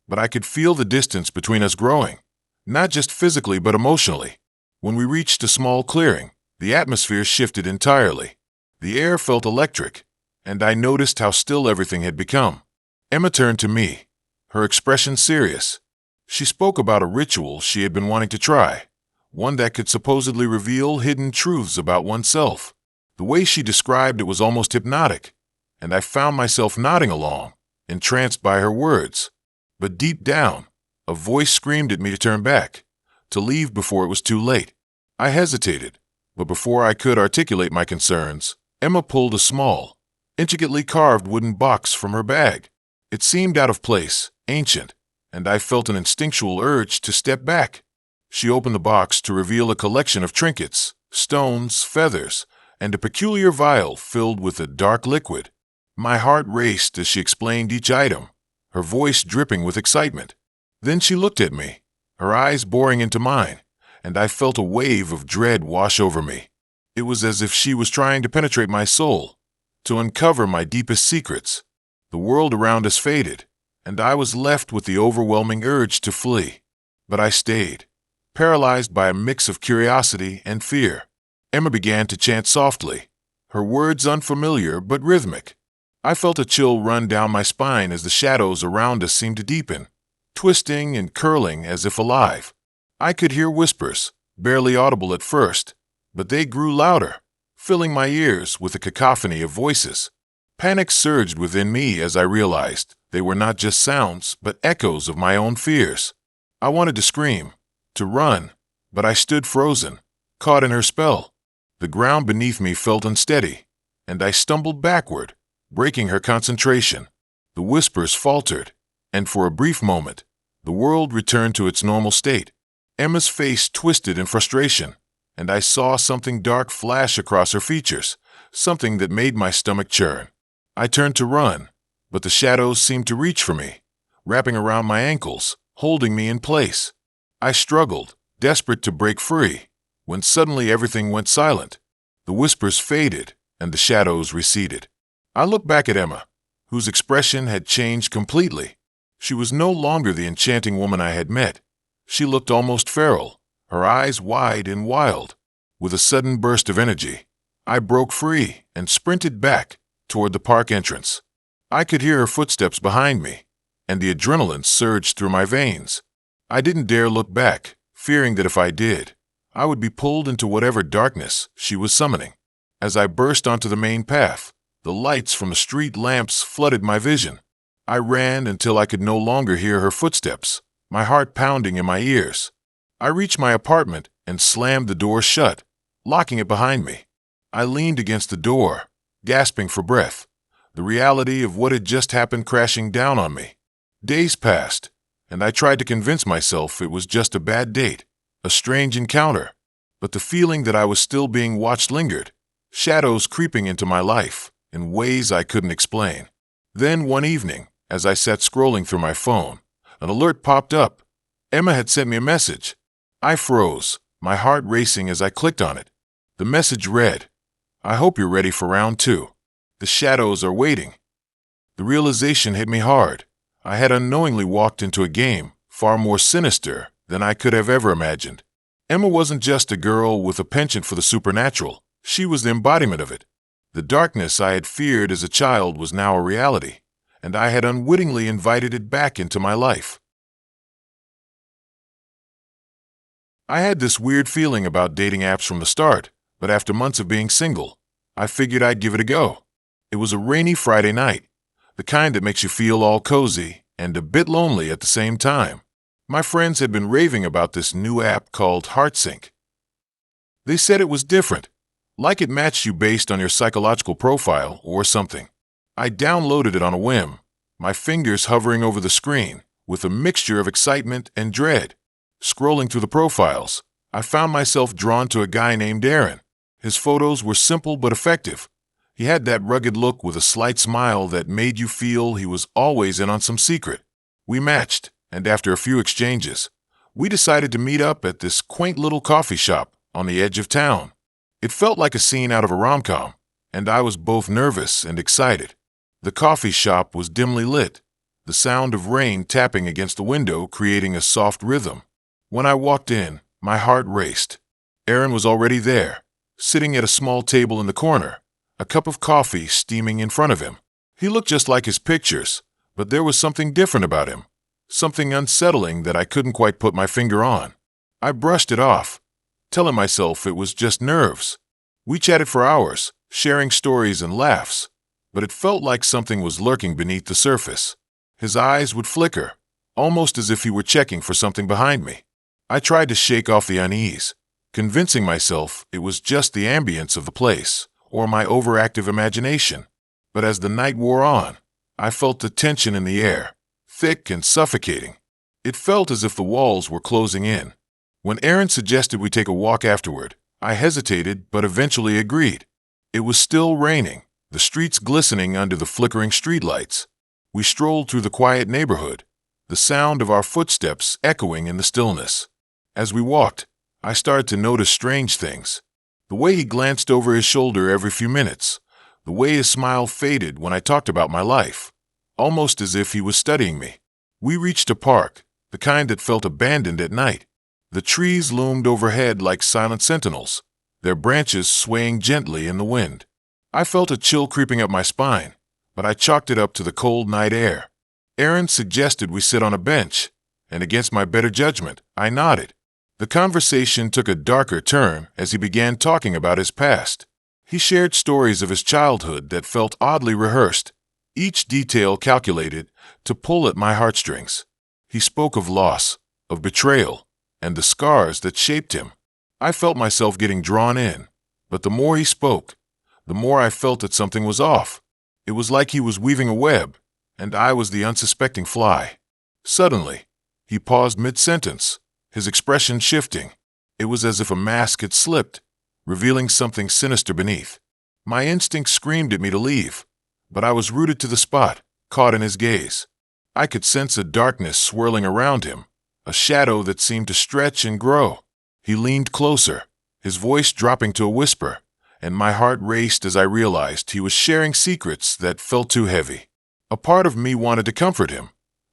but I could feel the distance between us growing, not just physically but emotionally. When we reached a small clearing, the atmosphere shifted entirely. The air felt electric, and I noticed how still everything had become. Emma turned to me, her expression serious. She spoke about a ritual she had been wanting to try, one that could supposedly reveal hidden truths about oneself. The way she described it was almost hypnotic, and I found myself nodding along, entranced by her words. But deep down, a voice screamed at me to turn back, to leave before it was too late. I hesitated, but before I could articulate my concerns, Emma pulled a small, intricately carved wooden box from her bag. It seemed out of place, ancient, and I felt an instinctual urge to step back. She opened the box to reveal a collection of trinkets, stones, feathers, and a peculiar vial filled with a dark liquid. My heart raced as she explained each item, her voice dripping with excitement. Then she looked at me, her eyes boring into mine, and I felt a wave of dread wash over me. It was as if she was trying to penetrate my soul, to uncover my deepest secrets. The world around us faded, and I was left with the overwhelming urge to flee. But I stayed, paralyzed by a mix of curiosity and fear. Emma began to chant softly, her words unfamiliar but rhythmic. I felt a chill run down my spine as the shadows around us seemed to deepen, twisting and curling as if alive. I could hear whispers, barely audible at first, but they grew louder, filling my ears with a cacophony of voices. Panic surged within me as I realized they were not just sounds, but echoes of my own fears. I wanted to scream, to run, but I stood frozen, caught in her spell. The ground beneath me felt unsteady, and I stumbled backward, breaking her concentration. The whispers faltered, and for a brief moment, the world returned to its normal state. Emma's face twisted in frustration, and I saw something dark flash across her features, something that made my stomach churn. I turned to run, but the shadows seemed to reach for me, wrapping around my ankles, holding me in place. I struggled, desperate to break free, when suddenly everything went silent. The whispers faded, and the shadows receded. I looked back at Emma, whose expression had changed completely. She was no longer the enchanting woman I had met. She looked almost feral, her eyes wide and wild. With a sudden burst of energy, I broke free and sprinted back toward the park entrance. I could hear her footsteps behind me, and the adrenaline surged through my veins. I didn't dare look back, fearing that if I did, I would be pulled into whatever darkness she was summoning. As I burst onto the main path, the lights from the street lamps flooded my vision. I ran until I could no longer hear her footsteps, my heart pounding in my ears. I reached my apartment and slammed the door shut, locking it behind me. I leaned against the door, gasping for breath, the reality of what had just happened crashing down on me. Days passed, and I tried to convince myself it was just a bad date, a strange encounter. But the feeling that I was still being watched lingered, shadows creeping into my life in ways I couldn't explain. Then one evening, as I sat scrolling through my phone, an alert popped up. Emma had sent me a message. I froze, my heart racing as I clicked on it. The message read, "I hope you're ready for round 2. The shadows are waiting." The realization hit me hard. I had unknowingly walked into a game far more sinister than I could have ever imagined. Emma wasn't just a girl with a penchant for the supernatural. She was the embodiment of it. The darkness I had feared as a child was now a reality, and I had unwittingly invited it back into my life. I had this weird feeling about dating apps from the start, but after months of being single, I figured I'd give it a go. It was a rainy Friday night, the kind that makes you feel all cozy and a bit lonely at the same time. My friends had been raving about this new app called HeartSync. They said it was different, like it matched you based on your psychological profile or something. I downloaded it on a whim, my fingers hovering over the screen with a mixture of excitement and dread. Scrolling through the profiles, I found myself drawn to a guy named Aaron. His photos were simple but effective. He had that rugged look with a slight smile that made you feel he was always in on some secret. We matched, and after a few exchanges, we decided to meet up at this quaint little coffee shop on the edge of town. It felt like a scene out of a rom-com, and I was both nervous and excited. The coffee shop was dimly lit, the sound of rain tapping against the window creating a soft rhythm. When I walked in, my heart raced. Aaron was already there, sitting at a small table in the corner, a cup of coffee steaming in front of him. He looked just like his pictures, but there was something different about him. Something unsettling that I couldn't quite put my finger on. I brushed it off, telling myself it was just nerves. We chatted for hours, sharing stories and laughs, but it felt like something was lurking beneath the surface. His eyes would flicker, almost as if he were checking for something behind me. I tried to shake off the unease, convincing myself it was just the ambience of the place or my overactive imagination. But as the night wore on, I felt the tension in the air, thick and suffocating. It felt as if the walls were closing in. When Aaron suggested we take a walk afterward, I hesitated but eventually agreed. It was still raining, the streets glistening under the flickering streetlights. We strolled through the quiet neighborhood, the sound of our footsteps echoing in the stillness. As we walked, I started to notice strange things. The way he glanced over his shoulder every few minutes, the way his smile faded when I talked about my life, almost as if he was studying me. We reached a park, the kind that felt abandoned at night. The trees loomed overhead like silent sentinels, their branches swaying gently in the wind. I felt a chill creeping up my spine, but I chalked it up to the cold night air. Aaron suggested we sit on a bench, and against my better judgment, I nodded. The conversation took a darker turn as he began talking about his past. He shared stories of his childhood that felt oddly rehearsed, each detail calculated to pull at my heartstrings. He spoke of loss, of betrayal, and the scars that shaped him. I felt myself getting drawn in, but the more he spoke, the more I felt that something was off. It was like he was weaving a web, and I was the unsuspecting fly. Suddenly, he paused mid-sentence, his expression shifting. It was as if a mask had slipped, revealing something sinister beneath. My instinct screamed at me to leave, but I was rooted to the spot, caught in his gaze. I could sense a darkness swirling around him, a shadow that seemed to stretch and grow. He leaned closer, his voice dropping to a whisper, and my heart raced as I realized he was sharing secrets that felt too heavy. A part of me wanted to comfort him,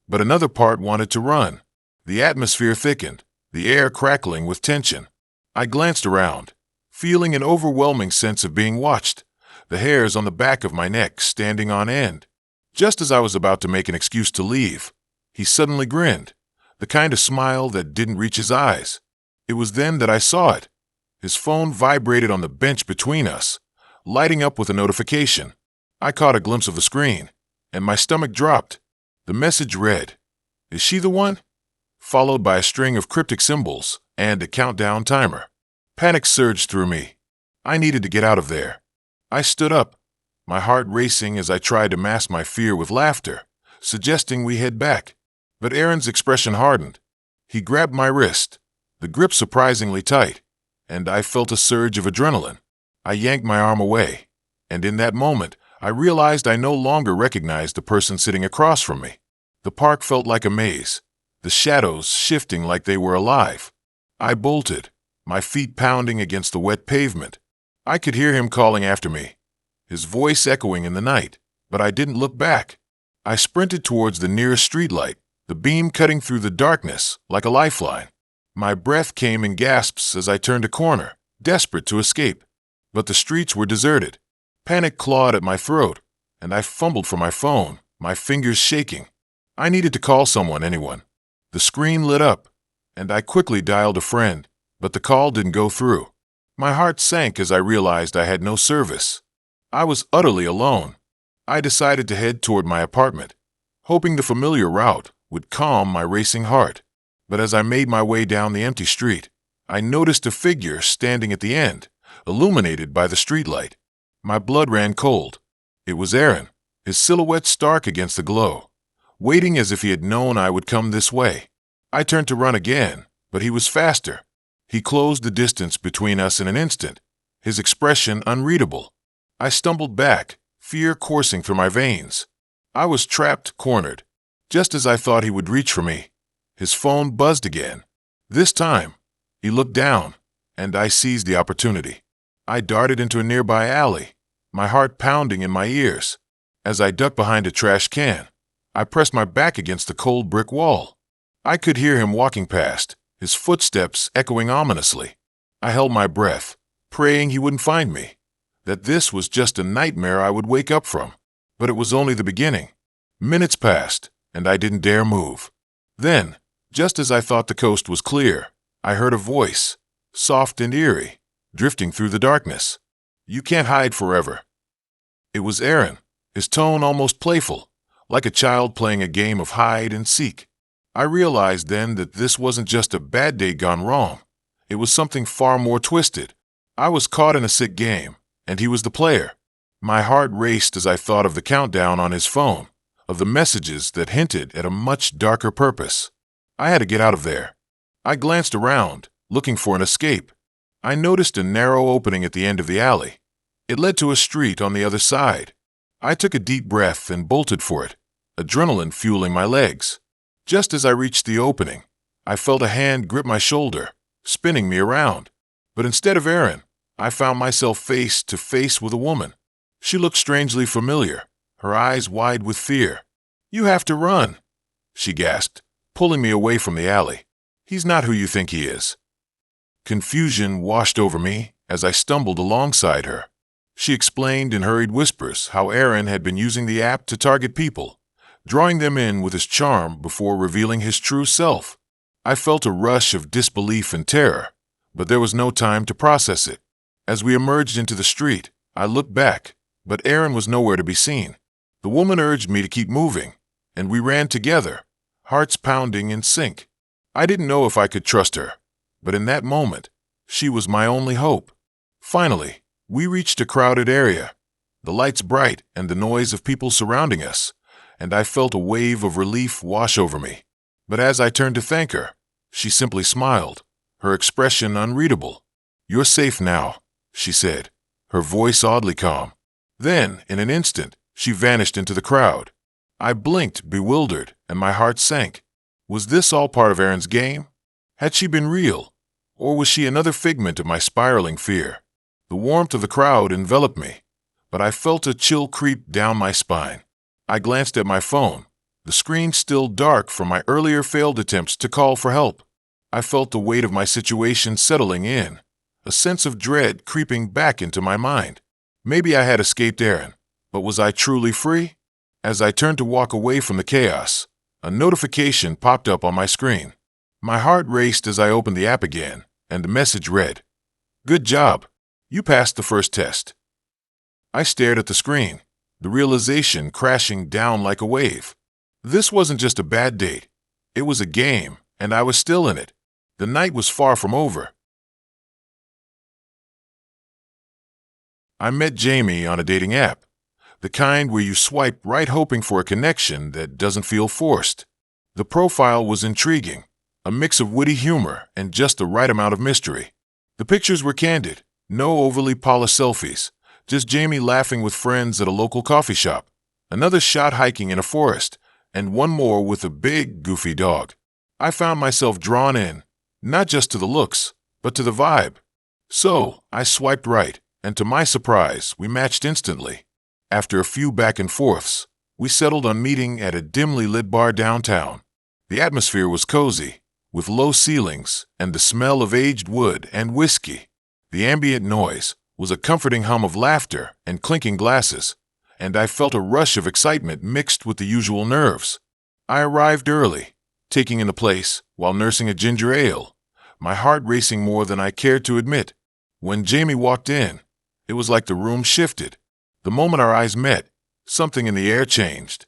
but another part wanted to run. The atmosphere thickened, the air crackling with tension. I glanced around, feeling an overwhelming sense of being watched, the hairs on the back of my neck standing on end. Just as I was about to make an excuse to leave, he suddenly grinned, the kind of smile that didn't reach his eyes. It was then that I saw it. His phone vibrated on the bench between us, lighting up with a notification. I caught a glimpse of the screen, and my stomach dropped. The message read, "Is she the one?" followed by a string of cryptic symbols and a countdown timer. Panic surged through me. I needed to get out of there. I stood up, my heart racing as I tried to mask my fear with laughter, suggesting we head back. But Aaron's expression hardened. He grabbed my wrist, the grip surprisingly tight, and I felt a surge of adrenaline. I yanked my arm away, and in that moment, I realized I no longer recognized the person sitting across from me. The park felt like a maze, the shadows shifting like they were alive. I bolted, my feet pounding against the wet pavement. I could hear him calling after me, his voice echoing in the night, but I didn't look back. I sprinted towards the nearest streetlight, the beam cutting through the darkness like a lifeline. My breath came in gasps as I turned a corner, desperate to escape. But the streets were deserted. Panic clawed at my throat, and I fumbled for my phone, my fingers shaking. I needed to call anyone. The screen lit up, and I quickly dialed a friend, but the call didn't go through. My heart sank as I realized I had no service. I was utterly alone. I decided to head toward my apartment, hoping the familiar route would calm my racing heart. But as I made my way down the empty street, I noticed a figure standing at the end, illuminated by the streetlight. My blood ran cold. It was Aaron, his silhouette stark against the glow, waiting as if he had known I would come this way. I turned to run again, but he was faster. He closed the distance between us in an instant, his expression unreadable. I stumbled back, fear coursing through my veins. I was trapped, cornered. Just as I thought he would reach for me, his phone buzzed again. This time, he looked down, and I seized the opportunity. I darted into a nearby alley, my heart pounding in my ears. As I ducked behind a trash can, I pressed my back against the cold brick wall. I could hear him walking past, his footsteps echoing ominously. I held my breath, praying he wouldn't find me, that this was just a nightmare I would wake up from. But it was only the beginning. Minutes passed, and I didn't dare move. Then, just as I thought the coast was clear, I heard a voice, soft and eerie, drifting through the darkness. "You can't hide forever." It was Aaron, his tone almost playful, like a child playing a game of hide and seek. I realized then that this wasn't just a bad day gone wrong. It was something far more twisted. I was caught in a sick game, and he was the player. My heart raced as I thought of the countdown on his phone, of the messages that hinted at a much darker purpose. I had to get out of there. I glanced around, looking for an escape. I noticed a narrow opening at the end of the alley. It led to a street on the other side. I took a deep breath and bolted for it, adrenaline fueling my legs. Just as I reached the opening, I felt a hand grip my shoulder, spinning me around. But instead of Aaron, I found myself face to face with a woman. She looked strangely familiar, her eyes wide with fear. "You have to run," she gasped, pulling me away from the alley. "He's not who you think he is." Confusion washed over me as I stumbled alongside her. She explained in hurried whispers how Aaron had been using the app to target people, drawing them in with his charm before revealing his true self. I felt a rush of disbelief and terror, but there was no time to process it. As we emerged into the street, I looked back, but Aaron was nowhere to be seen. The woman urged me to keep moving, and we ran together, hearts pounding in sync. I didn't know if I could trust her, but in that moment, she was my only hope. Finally, we reached a crowded area, the lights bright and the noise of people surrounding us, and I felt a wave of relief wash over me. But as I turned to thank her, she simply smiled, her expression unreadable. "You're safe now," she said, her voice oddly calm. Then, in an instant, she vanished into the crowd. I blinked, bewildered, and my heart sank. Was this all part of Aaron's game? Had she been real, or was she another figment of my spiraling fear? The warmth of the crowd enveloped me, but I felt a chill creep down my spine. I glanced at my phone, the screen still dark from my earlier failed attempts to call for help. I felt the weight of my situation settling in, a sense of dread creeping back into my mind. Maybe I had escaped Aaron, but was I truly free? As I turned to walk away from the chaos, a notification popped up on my screen. My heart raced as I opened the app again, and the message read, "Good job. You passed the first test." I stared at the screen, the realization crashing down like a wave. This wasn't just a bad date. It was a game, and I was still in it. The night was far from over. I met Jamie on a dating app, the kind where you swipe right hoping for a connection that doesn't feel forced. The profile was intriguing, a mix of witty humor and just the right amount of mystery. The pictures were candid, no overly polished selfies, just Jamie laughing with friends at a local coffee shop, another shot hiking in a forest, and one more with a big, goofy dog. I found myself drawn in, not just to the looks, but to the vibe. So, I swiped right, and to my surprise, we matched instantly. After a few back and forths, we settled on meeting at a dimly lit bar downtown. The atmosphere was cozy, with low ceilings and the smell of aged wood and whiskey. The ambient noise was a comforting hum of laughter and clinking glasses, and I felt a rush of excitement mixed with the usual nerves. I arrived early, taking in the place while nursing a ginger ale, my heart racing more than I cared to admit. When Jamie walked in, it was like the room shifted. The moment our eyes met, something in the air changed.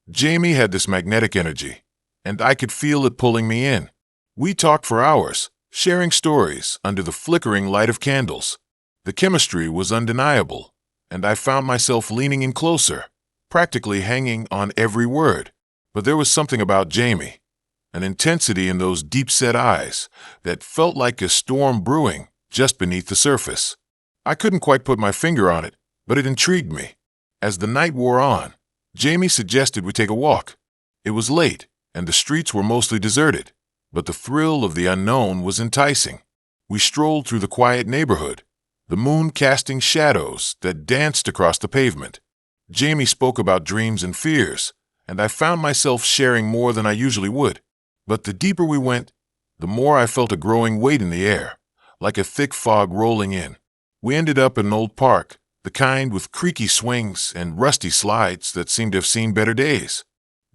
Jamie had this magnetic energy, and I could feel it pulling me in. We talked for hours, sharing stories under the flickering light of candles. The chemistry was undeniable, and I found myself leaning in closer, practically hanging on every word. But there was something about Jamie, an intensity in those deep-set eyes that felt like a storm brewing just beneath the surface. I couldn't quite put my finger on it, but it intrigued me. As the night wore on, Jamie suggested we take a walk. It was late, and the streets were mostly deserted, but the thrill of the unknown was enticing. We strolled through the quiet neighborhood, the moon casting shadows that danced across the pavement. Jamie spoke about dreams and fears, and I found myself sharing more than I usually would. But the deeper we went, the more I felt a growing weight in the air, like a thick fog rolling in. We ended up in an old park, the kind with creaky swings and rusty slides that seemed to have seen better days.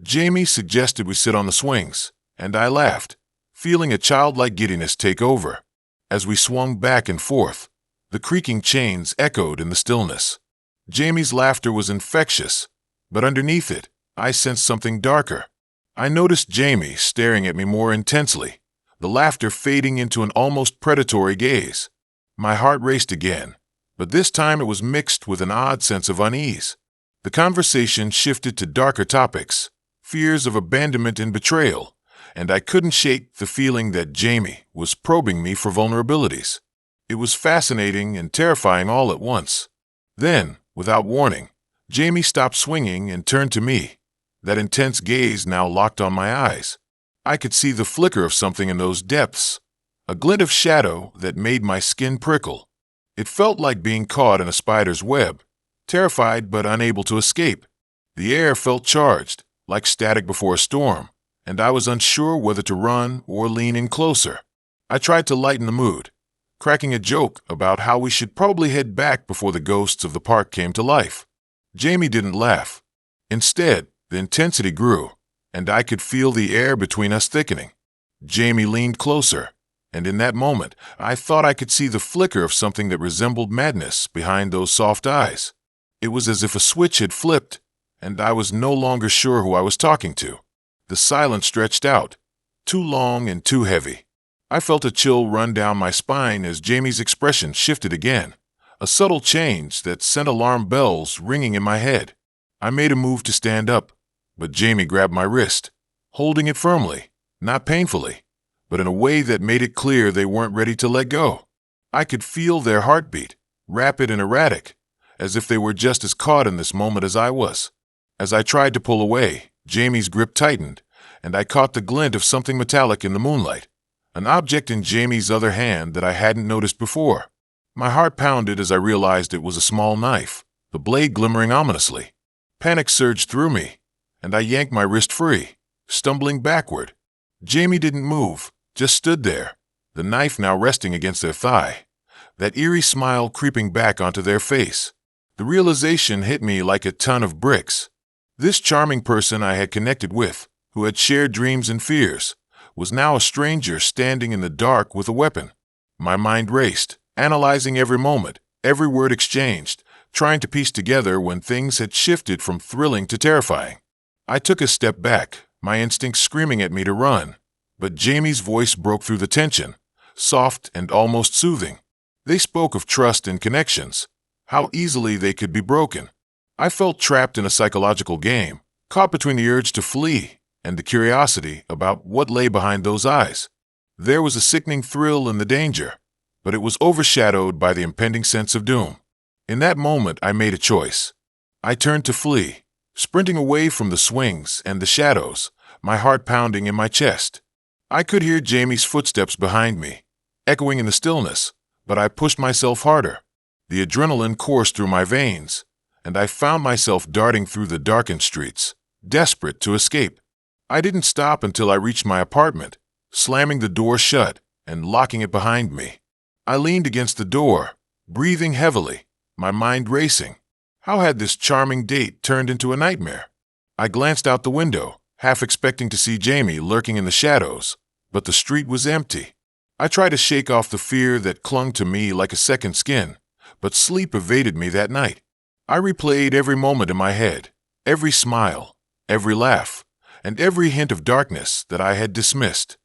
Jamie suggested we sit on the swings, and I laughed, feeling a childlike giddiness take over. As we swung back and forth, the creaking chains echoed in the stillness. Jamie's laughter was infectious, but underneath it, I sensed something darker. I noticed Jamie staring at me more intensely, the laughter fading into an almost predatory gaze. My heart raced again, but this time it was mixed with an odd sense of unease. The conversation shifted to darker topics, fears of abandonment and betrayal, and I couldn't shake the feeling that Jamie was probing me for vulnerabilities. It was fascinating and terrifying all at once. Then, without warning, Jamie stopped swinging and turned to me, that intense gaze now locked on my eyes. I could see the flicker of something in those depths, a glint of shadow that made my skin prickle. It felt like being caught in a spider's web, terrified but unable to escape. The air felt charged, like static before a storm, and I was unsure whether to run or lean in closer. I tried to lighten the mood, cracking a joke about how we should probably head back before the ghosts of the park came to life. Jamie didn't laugh. Instead, the intensity grew, and I could feel the air between us thickening. Jamie leaned closer, and in that moment, I thought I could see the flicker of something that resembled madness behind those soft eyes. It was as if a switch had flipped, and I was no longer sure who I was talking to. The silence stretched out, too long and too heavy. I felt a chill run down my spine as Jamie's expression shifted again, a subtle change that sent alarm bells ringing in my head. I made a move to stand up, but Jamie grabbed my wrist, holding it firmly, not painfully, but in a way that made it clear they weren't ready to let go. I could feel their heartbeat, rapid and erratic, as if they were just as caught in this moment as I was. As I tried to pull away, Jamie's grip tightened, and I caught the glint of something metallic in the moonlight, an object in Jamie's other hand that I hadn't noticed before. My heart pounded as I realized it was a small knife, the blade glimmering ominously. Panic surged through me, and I yanked my wrist free, stumbling backward. Jamie didn't move, just stood there, the knife now resting against their thigh, that eerie smile creeping back onto their face. The realization hit me like a ton of bricks. This charming person I had connected with, who had shared dreams and fears, was now a stranger standing in the dark with a weapon. My mind raced, analyzing every moment, every word exchanged, trying to piece together when things had shifted from thrilling to terrifying. I took a step back, my instincts screaming at me to run. But Jamie's voice broke through the tension, soft and almost soothing. They spoke of trust and connections, how easily they could be broken. I felt trapped in a psychological game, caught between the urge to flee and the curiosity about what lay behind those eyes. There was a sickening thrill in the danger, but it was overshadowed by the impending sense of doom. In that moment, I made a choice. I turned to flee, sprinting away from the swings and the shadows, my heart pounding in my chest. I could hear Jamie's footsteps behind me, echoing in the stillness, but I pushed myself harder. The adrenaline coursed through my veins, and I found myself darting through the darkened streets, desperate to escape. I didn't stop until I reached my apartment, slamming the door shut and locking it behind me. I leaned against the door, breathing heavily, my mind racing. How had this charming date turned into a nightmare? I glanced out the window, half expecting to see Jamie lurking in the shadows, but the street was empty. I tried to shake off the fear that clung to me like a second skin, but sleep evaded me that night. I replayed every moment in my head, every smile, every laugh, and every hint of darkness that I had dismissed.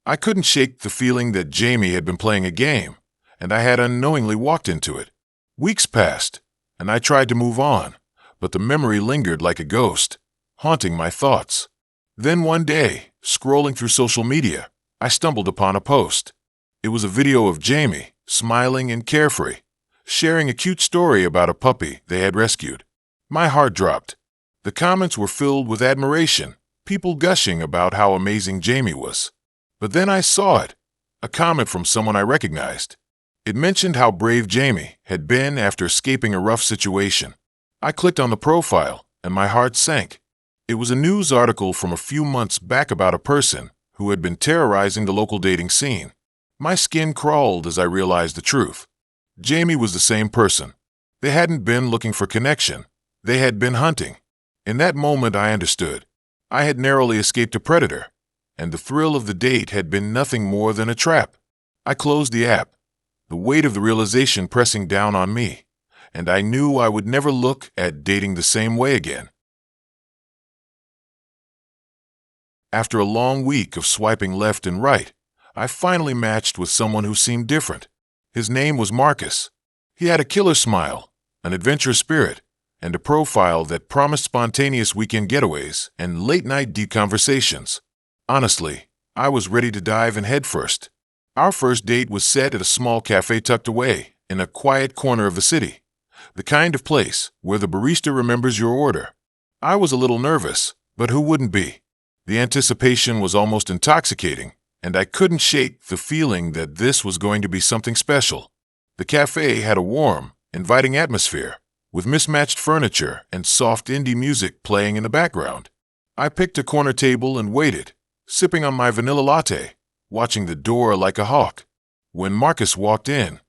I couldn't shake the feeling that Jamie had been playing a game, and I had unknowingly walked into it. Weeks passed, and I tried to move on, but the memory lingered like a ghost, haunting my thoughts. Then one day, scrolling through social media, I stumbled upon a post. It was a video of Jamie, smiling and carefree, sharing a cute story about a puppy they had rescued. My heart dropped. The comments were filled with admiration, people gushing about how amazing Jamie was. But then I saw it, a comment from someone I recognized. It mentioned how brave Jamie had been after escaping a rough situation. I clicked on the profile, and my heart sank. It was a news article from a few months back about a person who had been terrorizing the local dating scene. My skin crawled as I realized the truth. Jamie was the same person. They hadn't been looking for connection. They had been hunting. In that moment, I understood. I had narrowly escaped a predator, and the thrill of the date had been nothing more than a trap. I closed the app, the weight of the realization pressing down on me, and I knew I would never look at dating the same way again. After a long week of swiping left and right, I finally matched with someone who seemed different. His name was Marcus. He had a killer smile, an adventurous spirit, and a profile that promised spontaneous weekend getaways and late-night deep conversations. Honestly, I was ready to dive in headfirst. Our first date was set at a small cafe tucked away in a quiet corner of the city, the kind of place where the barista remembers your order. I was a little nervous, but who wouldn't be? The anticipation was almost intoxicating, and I couldn't shake the feeling that this was going to be something special. The cafe had a warm, inviting atmosphere, with mismatched furniture and soft indie music playing in the background. I picked a corner table and waited, sipping on my vanilla latte, watching the door like a hawk. When Marcus walked in,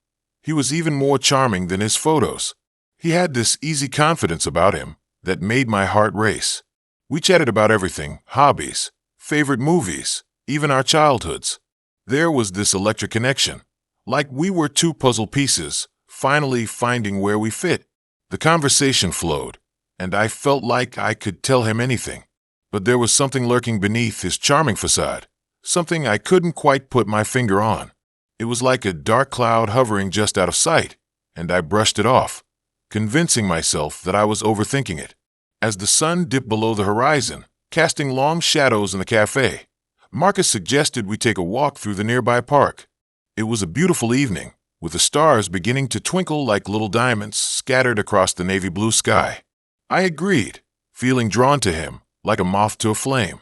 he was even more charming than his photos. He had this easy confidence about him that made my heart race. We chatted about everything, hobbies, favorite movies, even our childhoods. There was this electric connection, like we were two puzzle pieces, finally finding where we fit. The conversation flowed, and I felt like I could tell him anything. But there was something lurking beneath his charming facade, something I couldn't quite put my finger on. It was like a dark cloud hovering just out of sight, and I brushed it off, convincing myself that I was overthinking it. As the sun dipped below the horizon, casting long shadows in the cafe, Marcus suggested we take a walk through the nearby park. It was a beautiful evening, with the stars beginning to twinkle like little diamonds scattered across the navy blue sky. I agreed, feeling drawn to him, like a moth to a flame.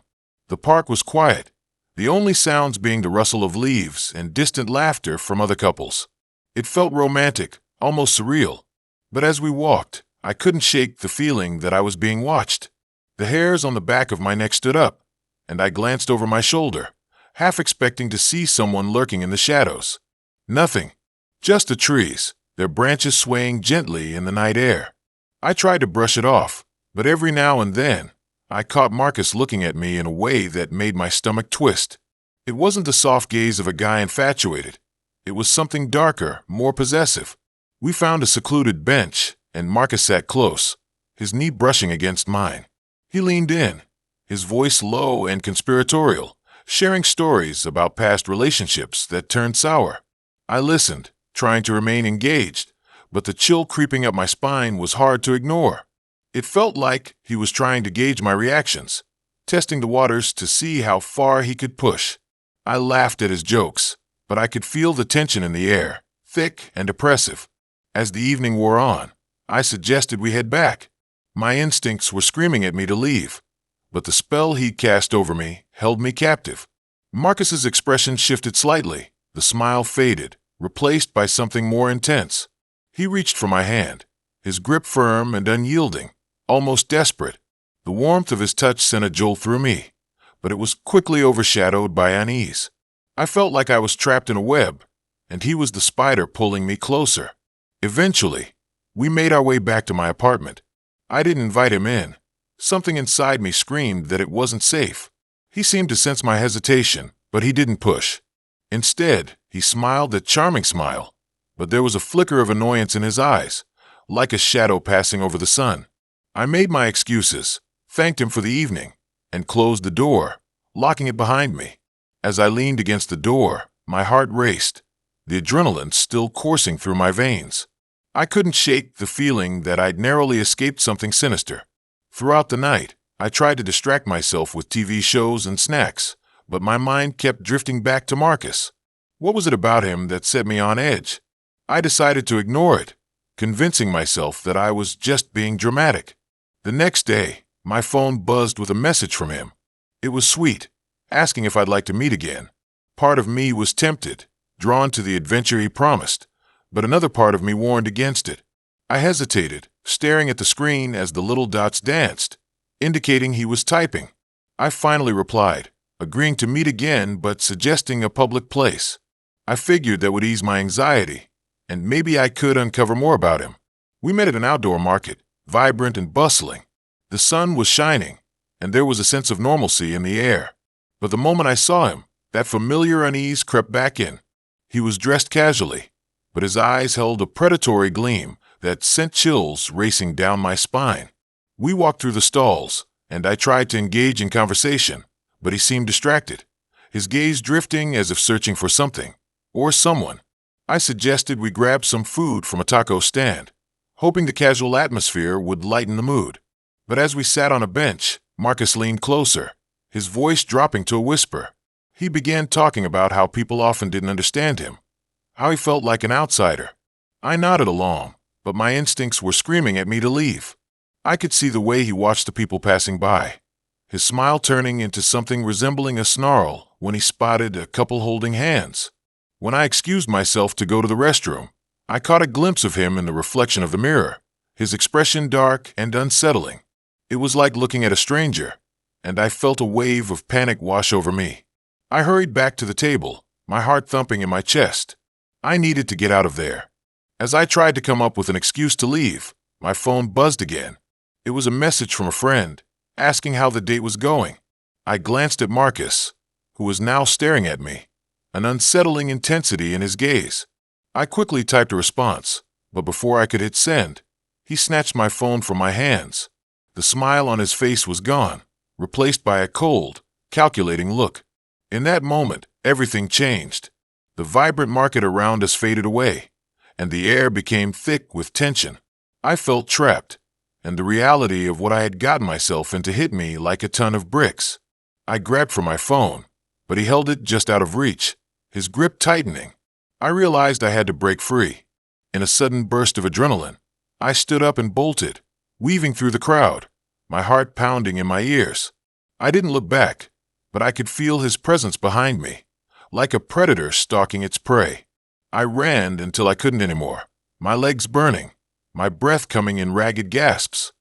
The park was quiet, the only sounds being the rustle of leaves and distant laughter from other couples. It felt romantic, almost surreal. But as we walked, I couldn't shake the feeling that I was being watched. The hairs on the back of my neck stood up, and I glanced over my shoulder, half expecting to see someone lurking in the shadows. Nothing. Just the trees, their branches swaying gently in the night air. I tried to brush it off, but every now and then, I caught Marcus looking at me in a way that made my stomach twist. It wasn't the soft gaze of a guy infatuated. It was something darker, more possessive. We found a secluded bench, and Marcus sat close, his knee brushing against mine. He leaned in, his voice low and conspiratorial, sharing stories about past relationships that turned sour. I listened, trying to remain engaged, but the chill creeping up my spine was hard to ignore. It felt like he was trying to gauge my reactions, testing the waters to see how far he could push. I laughed at his jokes, but I could feel the tension in the air, thick and oppressive. As the evening wore on, I suggested we head back. My instincts were screaming at me to leave, but the spell he'd cast over me held me captive. Marcus's expression shifted slightly. The smile faded, replaced by something more intense. He reached for my hand, his grip firm and unyielding, almost desperate. The warmth of his touch sent a jolt through me, but it was quickly overshadowed by unease. I felt like I was trapped in a web, and he was the spider pulling me closer. Eventually, we made our way back to my apartment. I didn't invite him in. Something inside me screamed that it wasn't safe. He seemed to sense my hesitation, but he didn't push. Instead, he smiled a charming smile, but there was a flicker of annoyance in his eyes, like a shadow passing over the sun. I made my excuses, thanked him for the evening, and closed the door, locking it behind me. As I leaned against the door, my heart raced, the adrenaline still coursing through my veins. I couldn't shake the feeling that I'd narrowly escaped something sinister. Throughout the night, I tried to distract myself with TV shows and snacks, but my mind kept drifting back to Marcus. What was it about him that set me on edge? I decided to ignore it, convincing myself that I was just being dramatic. The next day, my phone buzzed with a message from him. It was sweet, asking if I'd like to meet again. Part of me was tempted, drawn to the adventure he promised, but another part of me warned against it. I hesitated, staring at the screen as the little dots danced, indicating he was typing. I finally replied, agreeing to meet again but suggesting a public place. I figured that would ease my anxiety, and maybe I could uncover more about him. We met at an outdoor market, vibrant and bustling. The sun was shining, and there was a sense of normalcy in the air. But the moment I saw him, that familiar unease crept back in. He was dressed casually, but his eyes held a predatory gleam that sent chills racing down my spine. We walked through the stalls, and I tried to engage in conversation, but he seemed distracted, his gaze drifting as if searching for something, or someone. I suggested we grab some food from a taco stand, hoping the casual atmosphere would lighten the mood. But as we sat on a bench, Marcus leaned closer, his voice dropping to a whisper. He began talking about how people often didn't understand him, how he felt like an outsider. I nodded along, but my instincts were screaming at me to leave. I could see the way he watched the people passing by, his smile turning into something resembling a snarl when he spotted a couple holding hands. When I excused myself to go to the restroom, I caught a glimpse of him in the reflection of the mirror, his expression dark and unsettling. It was like looking at a stranger, and I felt a wave of panic wash over me. I hurried back to the table, my heart thumping in my chest. I needed to get out of there. As I tried to come up with an excuse to leave, my phone buzzed again. It was a message from a friend, asking how the date was going. I glanced at Marcus, who was now staring at me, an unsettling intensity in his gaze. I quickly typed a response, but before I could hit send, he snatched my phone from my hands. The smile on his face was gone, replaced by a cold, calculating look. In that moment, everything changed. The vibrant market around us faded away, and the air became thick with tension. I felt trapped, and the reality of what I had gotten myself into hit me like a ton of bricks. I grabbed for my phone, but he held it just out of reach, his grip tightening. I realized I had to break free. In a sudden burst of adrenaline, I stood up and bolted, weaving through the crowd, my heart pounding in my ears. I didn't look back, but I could feel his presence behind me, like a predator stalking its prey. I ran until I couldn't anymore, my legs burning, my breath coming in ragged gasps.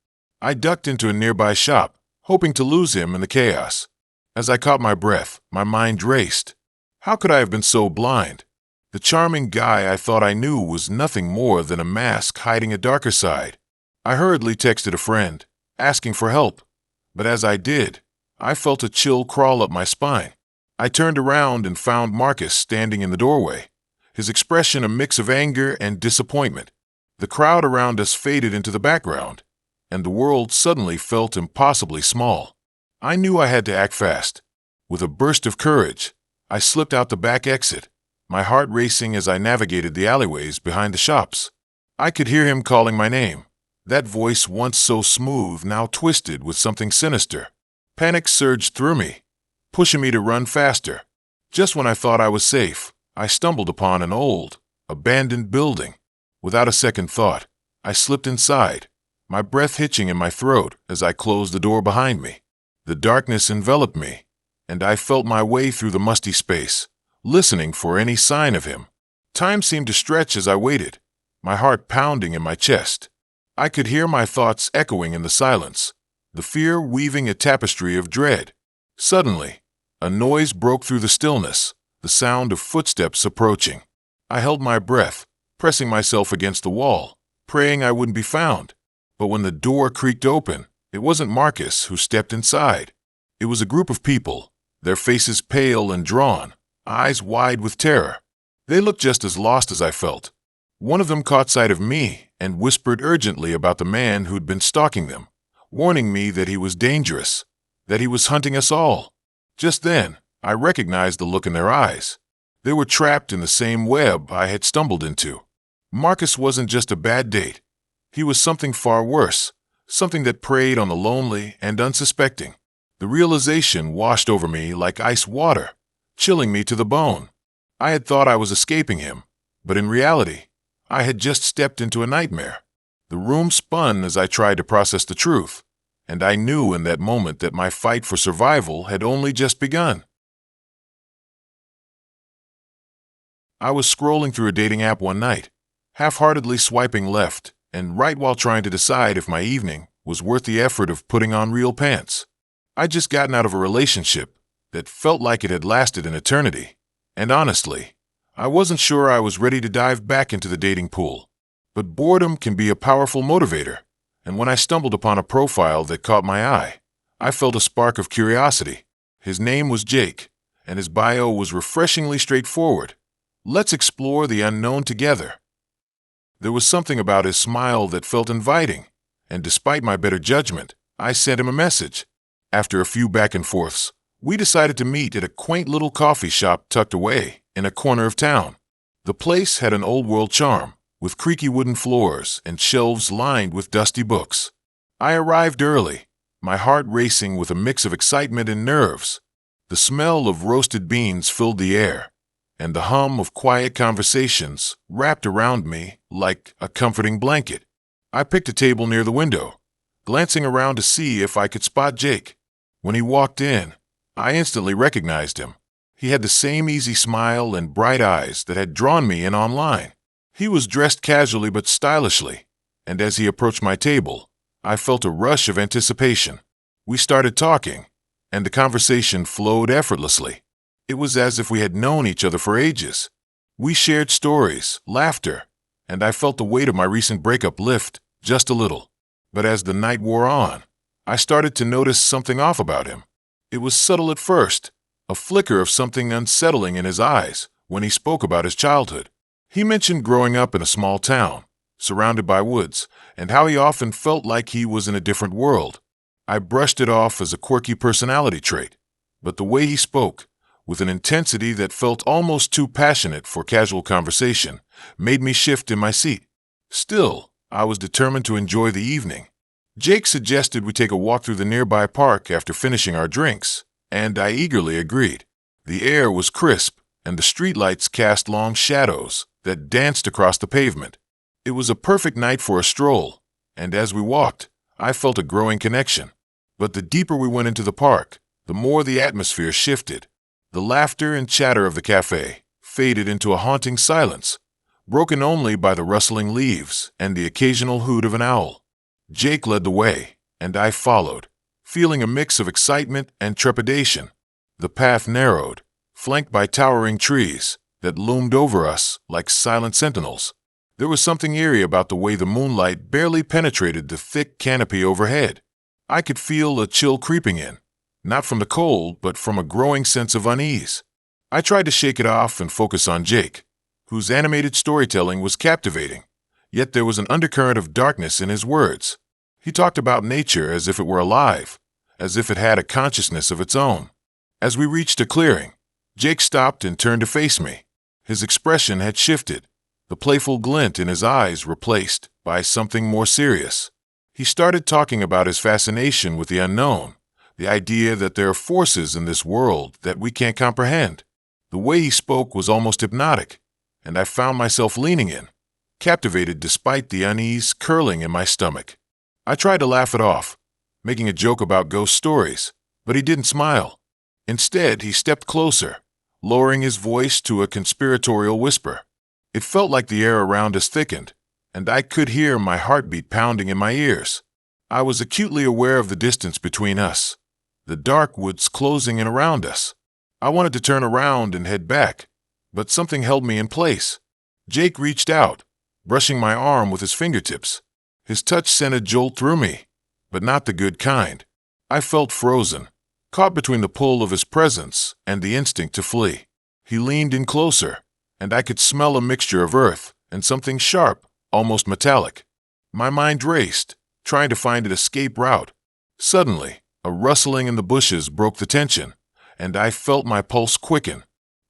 I ducked into a nearby shop, hoping to lose him in the chaos. As I caught my breath, my mind raced. How could I have been so blind? The charming guy I thought I knew was nothing more than a mask hiding a darker side. I hurriedly texted a friend, asking for help, but as I did, I felt a chill crawl up my spine. I turned around and found Marcus standing in the doorway, his expression a mix of anger and disappointment. The crowd around us faded into the background, and the world suddenly felt impossibly small. I knew I had to act fast. With a burst of courage, I slipped out the back exit, my heart racing as I navigated the alleyways behind the shops. I could hear him calling my name, that voice once so smooth now twisted with something sinister. Panic surged through me, pushing me to run faster. Just when I thought I was safe, I stumbled upon an old, abandoned building. Without a second thought, I slipped inside, my breath hitching in my throat as I closed the door behind me. The darkness enveloped me, and I felt my way through the musty space, listening for any sign of him. Time seemed to stretch as I waited, my heart pounding in my chest. I could hear my thoughts echoing in the silence, the fear weaving a tapestry of dread. Suddenly, a noise broke through the stillness, the sound of footsteps approaching. I held my breath, pressing myself against the wall, praying I wouldn't be found. But when the door creaked open, it wasn't Marcus who stepped inside. It was a group of people, their faces pale and drawn, eyes wide with terror. They looked just as lost as I felt. One of them caught sight of me and whispered urgently about the man who'd been stalking them, warning me that he was dangerous, that he was hunting us all. Just then, I recognized the look in their eyes. They were trapped in the same web I had stumbled into. Marcus wasn't just a bad date. He was something far worse, something that preyed on the lonely and unsuspecting. The realization washed over me like ice water, chilling me to the bone. I had thought I was escaping him, but in reality, I had just stepped into a nightmare. The room spun as I tried to process the truth, and I knew in that moment that my fight for survival had only just begun. I was scrolling through a dating app one night, half-heartedly swiping left and right while trying to decide if my evening was worth the effort of putting on real pants. I'd just gotten out of a relationship that felt like it had lasted an eternity, and honestly, I wasn't sure I was ready to dive back into the dating pool. But boredom can be a powerful motivator, and when I stumbled upon a profile that caught my eye, I felt a spark of curiosity. His name was Jake, and his bio was refreshingly straightforward. Let's explore the unknown together. There was something about his smile that felt inviting, and despite my better judgment, I sent him a message. After a few back and forths, we decided to meet at a quaint little coffee shop tucked away in a corner of town. The place had an old-world charm, with creaky wooden floors and shelves lined with dusty books. I arrived early, my heart racing with a mix of excitement and nerves. The smell of roasted beans filled the air, and the hum of quiet conversations wrapped around me like a comforting blanket. I picked a table near the window, glancing around to see if I could spot Jake. When he walked in, I instantly recognized him. He had the same easy smile and bright eyes that had drawn me in online. He was dressed casually but stylishly, and as he approached my table, I felt a rush of anticipation. We started talking, and the conversation flowed effortlessly. It was as if we had known each other for ages. We shared stories, laughter, and I felt the weight of my recent breakup lift just a little. But as the night wore on, I started to notice something off about him. It was subtle at first, a flicker of something unsettling in his eyes when he spoke about his childhood. He mentioned growing up in a small town, surrounded by woods, and how he often felt like he was in a different world. I brushed it off as a quirky personality trait, but the way he spoke, with an intensity that felt almost too passionate for casual conversation, made me shift in my seat. Still, I was determined to enjoy the evening. Jake suggested we take a walk through the nearby park after finishing our drinks, and I eagerly agreed. The air was crisp, and the streetlights cast long shadows that danced across the pavement. It was a perfect night for a stroll, and as we walked, I felt a growing connection. But the deeper we went into the park, the more the atmosphere shifted. The laughter and chatter of the cafe faded into a haunting silence, broken only by the rustling leaves and the occasional hoot of an owl. Jake led the way, and I followed, feeling a mix of excitement and trepidation. The path narrowed, flanked by towering trees that loomed over us like silent sentinels. There was something eerie about the way the moonlight barely penetrated the thick canopy overhead. I could feel a chill creeping in, not from the cold, but from a growing sense of unease. I tried to shake it off and focus on Jake, whose animated storytelling was captivating, yet there was an undercurrent of darkness in his words. He talked about nature as if it were alive, as if it had a consciousness of its own. As we reached a clearing, Jake stopped and turned to face me. His expression had shifted, the playful glint in his eyes replaced by something more serious. He started talking about his fascination with the unknown, the idea that there are forces in this world that we can't comprehend. The way he spoke was almost hypnotic, and I found myself leaning in, captivated despite the unease curling in my stomach. I tried to laugh it off, making a joke about ghost stories, but he didn't smile. Instead, he stepped closer, lowering his voice to a conspiratorial whisper. It felt like the air around us thickened, and I could hear my heartbeat pounding in my ears. I was acutely aware of the distance between us, the dark woods closing in around us. I wanted to turn around and head back, but something held me in place. Jake reached out, brushing my arm with his fingertips. His touch sent a jolt through me, but not the good kind. I felt frozen, caught between the pull of his presence and the instinct to flee. He leaned in closer, and I could smell a mixture of earth and something sharp, almost metallic. My mind raced, trying to find an escape route. Suddenly, a rustling in the bushes broke the tension, and I felt my pulse quicken.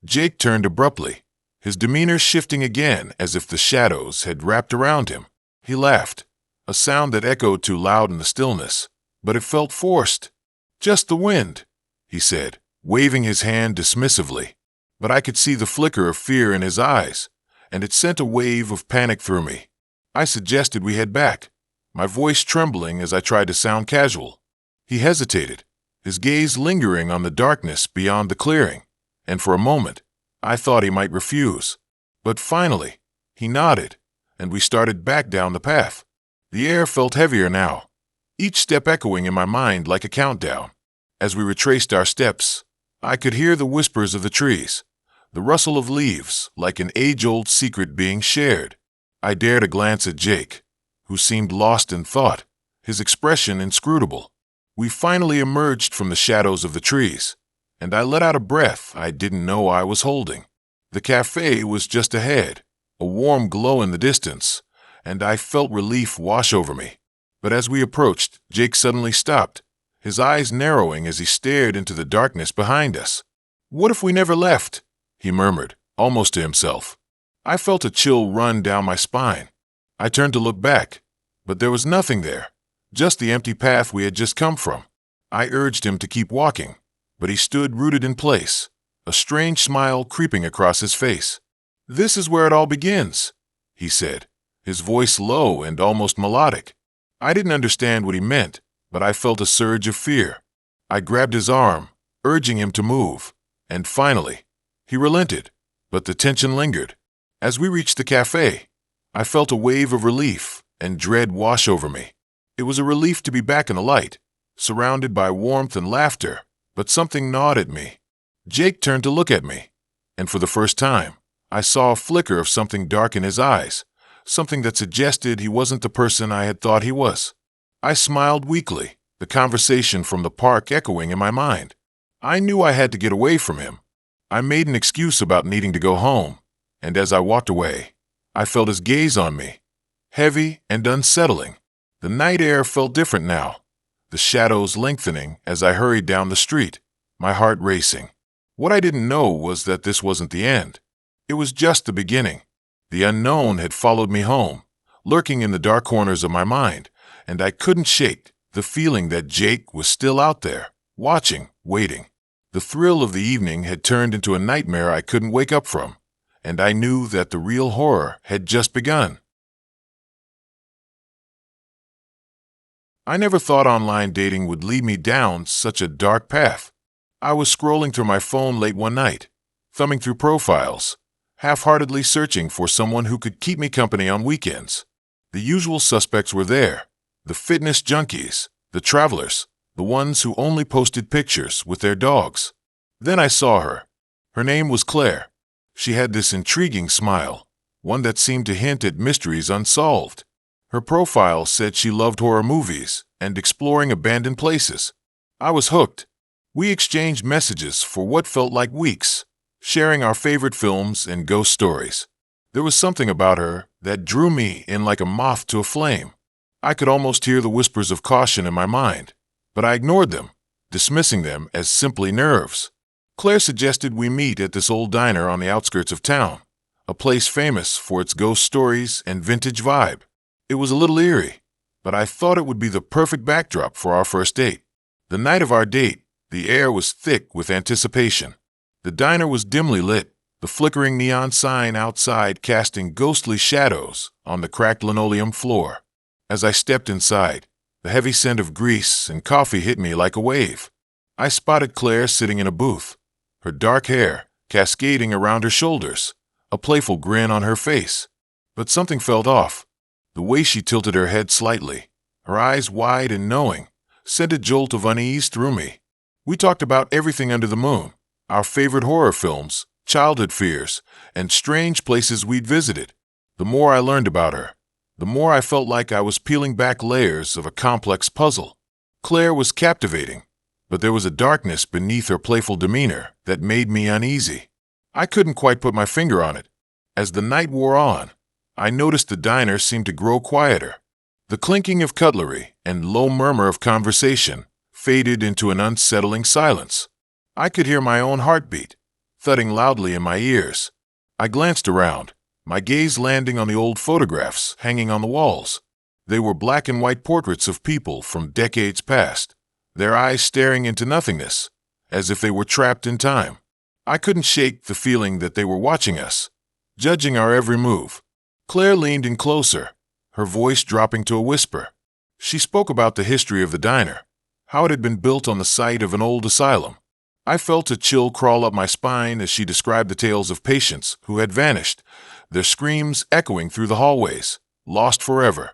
Jake turned abruptly, his demeanor shifting again as if the shadows had wrapped around him. He laughed, a sound that echoed too loud in the stillness, but it felt forced. "Just the wind," he said, waving his hand dismissively. But I could see the flicker of fear in his eyes, and it sent a wave of panic through me. I suggested we head back, my voice trembling as I tried to sound casual. He hesitated, his gaze lingering on the darkness beyond the clearing, and for a moment, I thought he might refuse. But finally, he nodded, and we started back down the path. The air felt heavier now, each step echoing in my mind like a countdown. As we retraced our steps, I could hear the whispers of the trees, the rustle of leaves like an age-old secret being shared. I dared a glance at Jake, who seemed lost in thought, his expression inscrutable. We finally emerged from the shadows of the trees, and I let out a breath I didn't know I was holding. The cafe was just ahead, a warm glow in the distance, and I felt relief wash over me. But as we approached, Jake suddenly stopped, his eyes narrowing as he stared into the darkness behind us. "What if we never left?" he murmured, almost to himself. I felt a chill run down my spine. I turned to look back, but there was nothing there, just the empty path we had just come from. I urged him to keep walking, but he stood rooted in place, a strange smile creeping across his face. "This is where it all begins," he said, his voice low and almost melodic. I didn't understand what he meant, but I felt a surge of fear. I grabbed his arm, urging him to move, and finally, he relented, but the tension lingered. As we reached the cafe, I felt a wave of relief and dread wash over me. It was a relief to be back in the light, surrounded by warmth and laughter, but something gnawed at me. Jake turned to look at me, and for the first time, I saw a flicker of something dark in his eyes, something that suggested he wasn't the person I had thought he was. I smiled weakly, the conversation from the park echoing in my mind. I knew I had to get away from him. I made an excuse about needing to go home, and as I walked away, I felt his gaze on me, heavy and unsettling. The night air felt different now, the shadows lengthening as I hurried down the street, my heart racing. What I didn't know was that this wasn't the end. It was just the beginning. The unknown had followed me home, lurking in the dark corners of my mind, and I couldn't shake the feeling that Jake was still out there, watching, waiting. The thrill of the evening had turned into a nightmare I couldn't wake up from, and I knew that the real horror had just begun. I never thought online dating would lead me down such a dark path. I was scrolling through my phone late one night, thumbing through profiles, half-heartedly searching for someone who could keep me company on weekends. The usual suspects were there, the fitness junkies, the travelers, the ones who only posted pictures with their dogs. Then I saw her. Her name was Claire. She had this intriguing smile, one that seemed to hint at mysteries unsolved. Her profile said she loved horror movies and exploring abandoned places. I was hooked. We exchanged messages for what felt like weeks, sharing our favorite films and ghost stories. There was something about her that drew me in like a moth to a flame. I could almost hear the whispers of caution in my mind, but I ignored them, dismissing them as simply nerves. Claire suggested we meet at this old diner on the outskirts of town, a place famous for its ghost stories and vintage vibe. It was a little eerie, but I thought it would be the perfect backdrop for our first date. The night of our date, the air was thick with anticipation. The diner was dimly lit, the flickering neon sign outside casting ghostly shadows on the cracked linoleum floor. As I stepped inside, the heavy scent of grease and coffee hit me like a wave. I spotted Claire sitting in a booth, her dark hair cascading around her shoulders, a playful grin on her face. But something felt off. The way she tilted her head slightly, her eyes wide and knowing, sent a jolt of unease through me. We talked about everything under the moon, our favorite horror films, childhood fears, and strange places we'd visited. The more I learned about her, the more I felt like I was peeling back layers of a complex puzzle. Claire was captivating, but there was a darkness beneath her playful demeanor that made me uneasy. I couldn't quite put my finger on it. As the night wore on, I noticed the diner seemed to grow quieter. The clinking of cutlery and low murmur of conversation faded into an unsettling silence. I could hear my own heartbeat, thudding loudly in my ears. I glanced around, my gaze landing on the old photographs hanging on the walls. They were black and white portraits of people from decades past, their eyes staring into nothingness, as if they were trapped in time. I couldn't shake the feeling that they were watching us, judging our every move. Claire leaned in closer, her voice dropping to a whisper. She spoke about the history of the diner, how it had been built on the site of an old asylum. I felt a chill crawl up my spine as she described the tales of patients who had vanished, their screams echoing through the hallways, lost forever.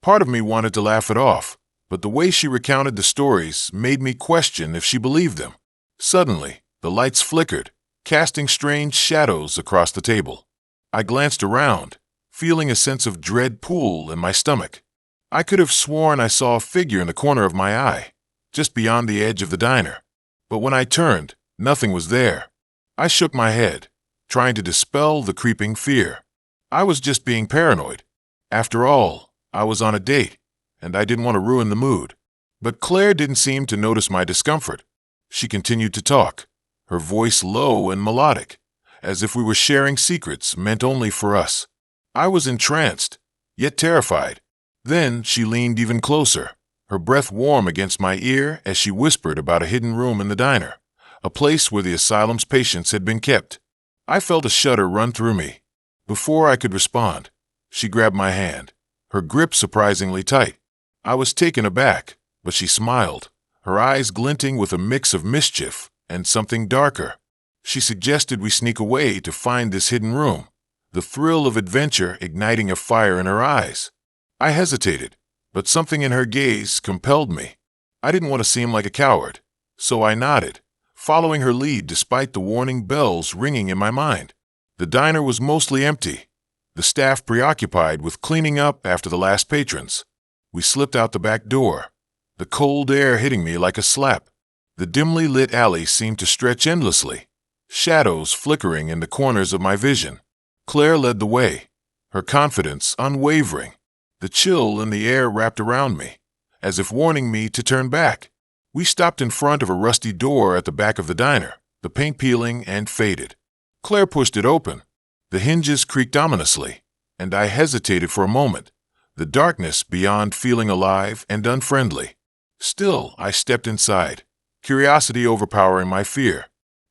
Part of me wanted to laugh it off, but the way she recounted the stories made me question if she believed them. Suddenly, the lights flickered, casting strange shadows across the table. I glanced around, feeling a sense of dread pool in my stomach. I could have sworn I saw a figure in the corner of my eye, just beyond the edge of the diner. But when I turned, nothing was there. I shook my head, trying to dispel the creeping fear. I was just being paranoid. After all, I was on a date, and I didn't want to ruin the mood. But Claire didn't seem to notice my discomfort. She continued to talk, her voice low and melodic, as if we were sharing secrets meant only for us. I was entranced, yet terrified. Then she leaned even closer, her breath warm against my ear as she whispered about a hidden room in the diner, a place where the asylum's patients had been kept. I felt a shudder run through me. Before I could respond, she grabbed my hand, her grip surprisingly tight. I was taken aback, but she smiled, her eyes glinting with a mix of mischief and something darker. She suggested we sneak away to find this hidden room, the thrill of adventure igniting a fire in her eyes. I hesitated, but something in her gaze compelled me. I didn't want to seem like a coward, so I nodded, following her lead despite the warning bells ringing in my mind. The diner was mostly empty, the staff preoccupied with cleaning up after the last patrons. We slipped out the back door, the cold air hitting me like a slap. The dimly lit alley seemed to stretch endlessly, shadows flickering in the corners of my vision. Claire led the way, her confidence unwavering. The chill in the air wrapped around me, as if warning me to turn back. We stopped in front of a rusty door at the back of the diner, the paint peeling and faded. Claire pushed it open. The hinges creaked ominously, and I hesitated for a moment, the darkness beyond feeling alive and unfriendly. Still, I stepped inside, curiosity overpowering my fear.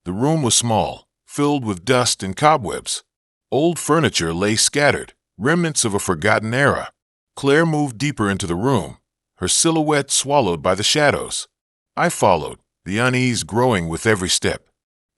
The room was small, filled with dust and cobwebs. Old furniture lay scattered, remnants of a forgotten era. Claire moved deeper into the room, her silhouette swallowed by the shadows. I followed, the unease growing with every step.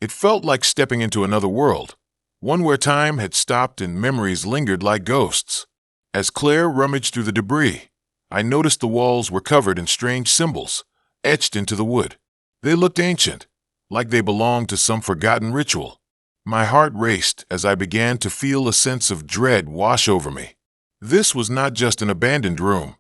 It felt like stepping into another world, one where time had stopped and memories lingered like ghosts. As Claire rummaged through the debris, I noticed the walls were covered in strange symbols, etched into the wood. They looked ancient, like they belonged to some forgotten ritual. My heart raced as I began to feel a sense of dread wash over me. This was not just an abandoned room.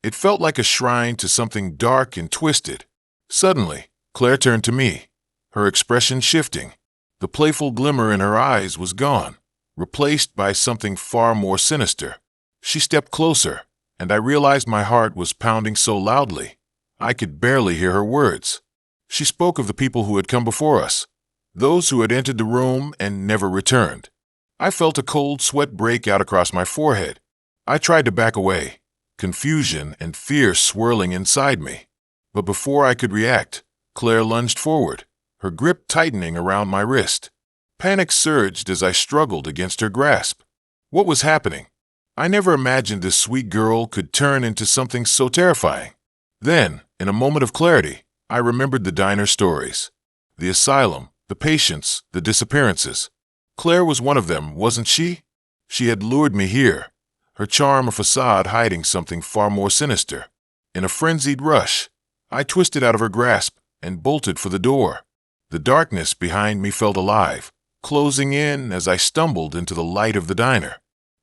It felt like a shrine to something dark and twisted. Suddenly, Claire turned to me, her expression shifting. The playful glimmer in her eyes was gone, replaced by something far more sinister. She stepped closer, and I realized my heart was pounding so loudly, I could barely hear her words. She spoke of the people who had come before us, those who had entered the room and never returned. I felt a cold sweat break out across my forehead. I tried to back away, confusion and fear swirling inside me. But before I could react, Claire lunged forward, her grip tightening around my wrist. Panic surged as I struggled against her grasp. What was happening? I never imagined this sweet girl could turn into something so terrifying. Then, in a moment of clarity, I remembered the diner stories. The asylum, the patients, the disappearances. Claire was one of them, wasn't she? She had lured me here, her charm a facade hiding something far more sinister. In a frenzied rush, I twisted out of her grasp and bolted for the door. The darkness behind me felt alive, closing in as I stumbled into the light of the diner.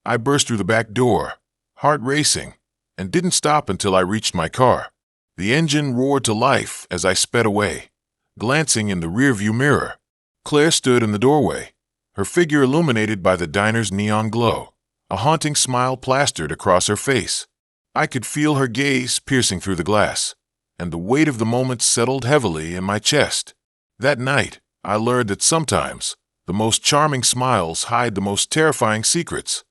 I burst through the back door, heart racing, and didn't stop until I reached my car. The engine roared to life as I sped away. Glancing in the rearview mirror, Claire stood in the doorway, her figure illuminated by the diner's neon glow, a haunting smile plastered across her face. I could feel her gaze piercing through the glass, and the weight of the moment settled heavily in my chest. That night, I learned that sometimes the most charming smiles hide the most terrifying secrets.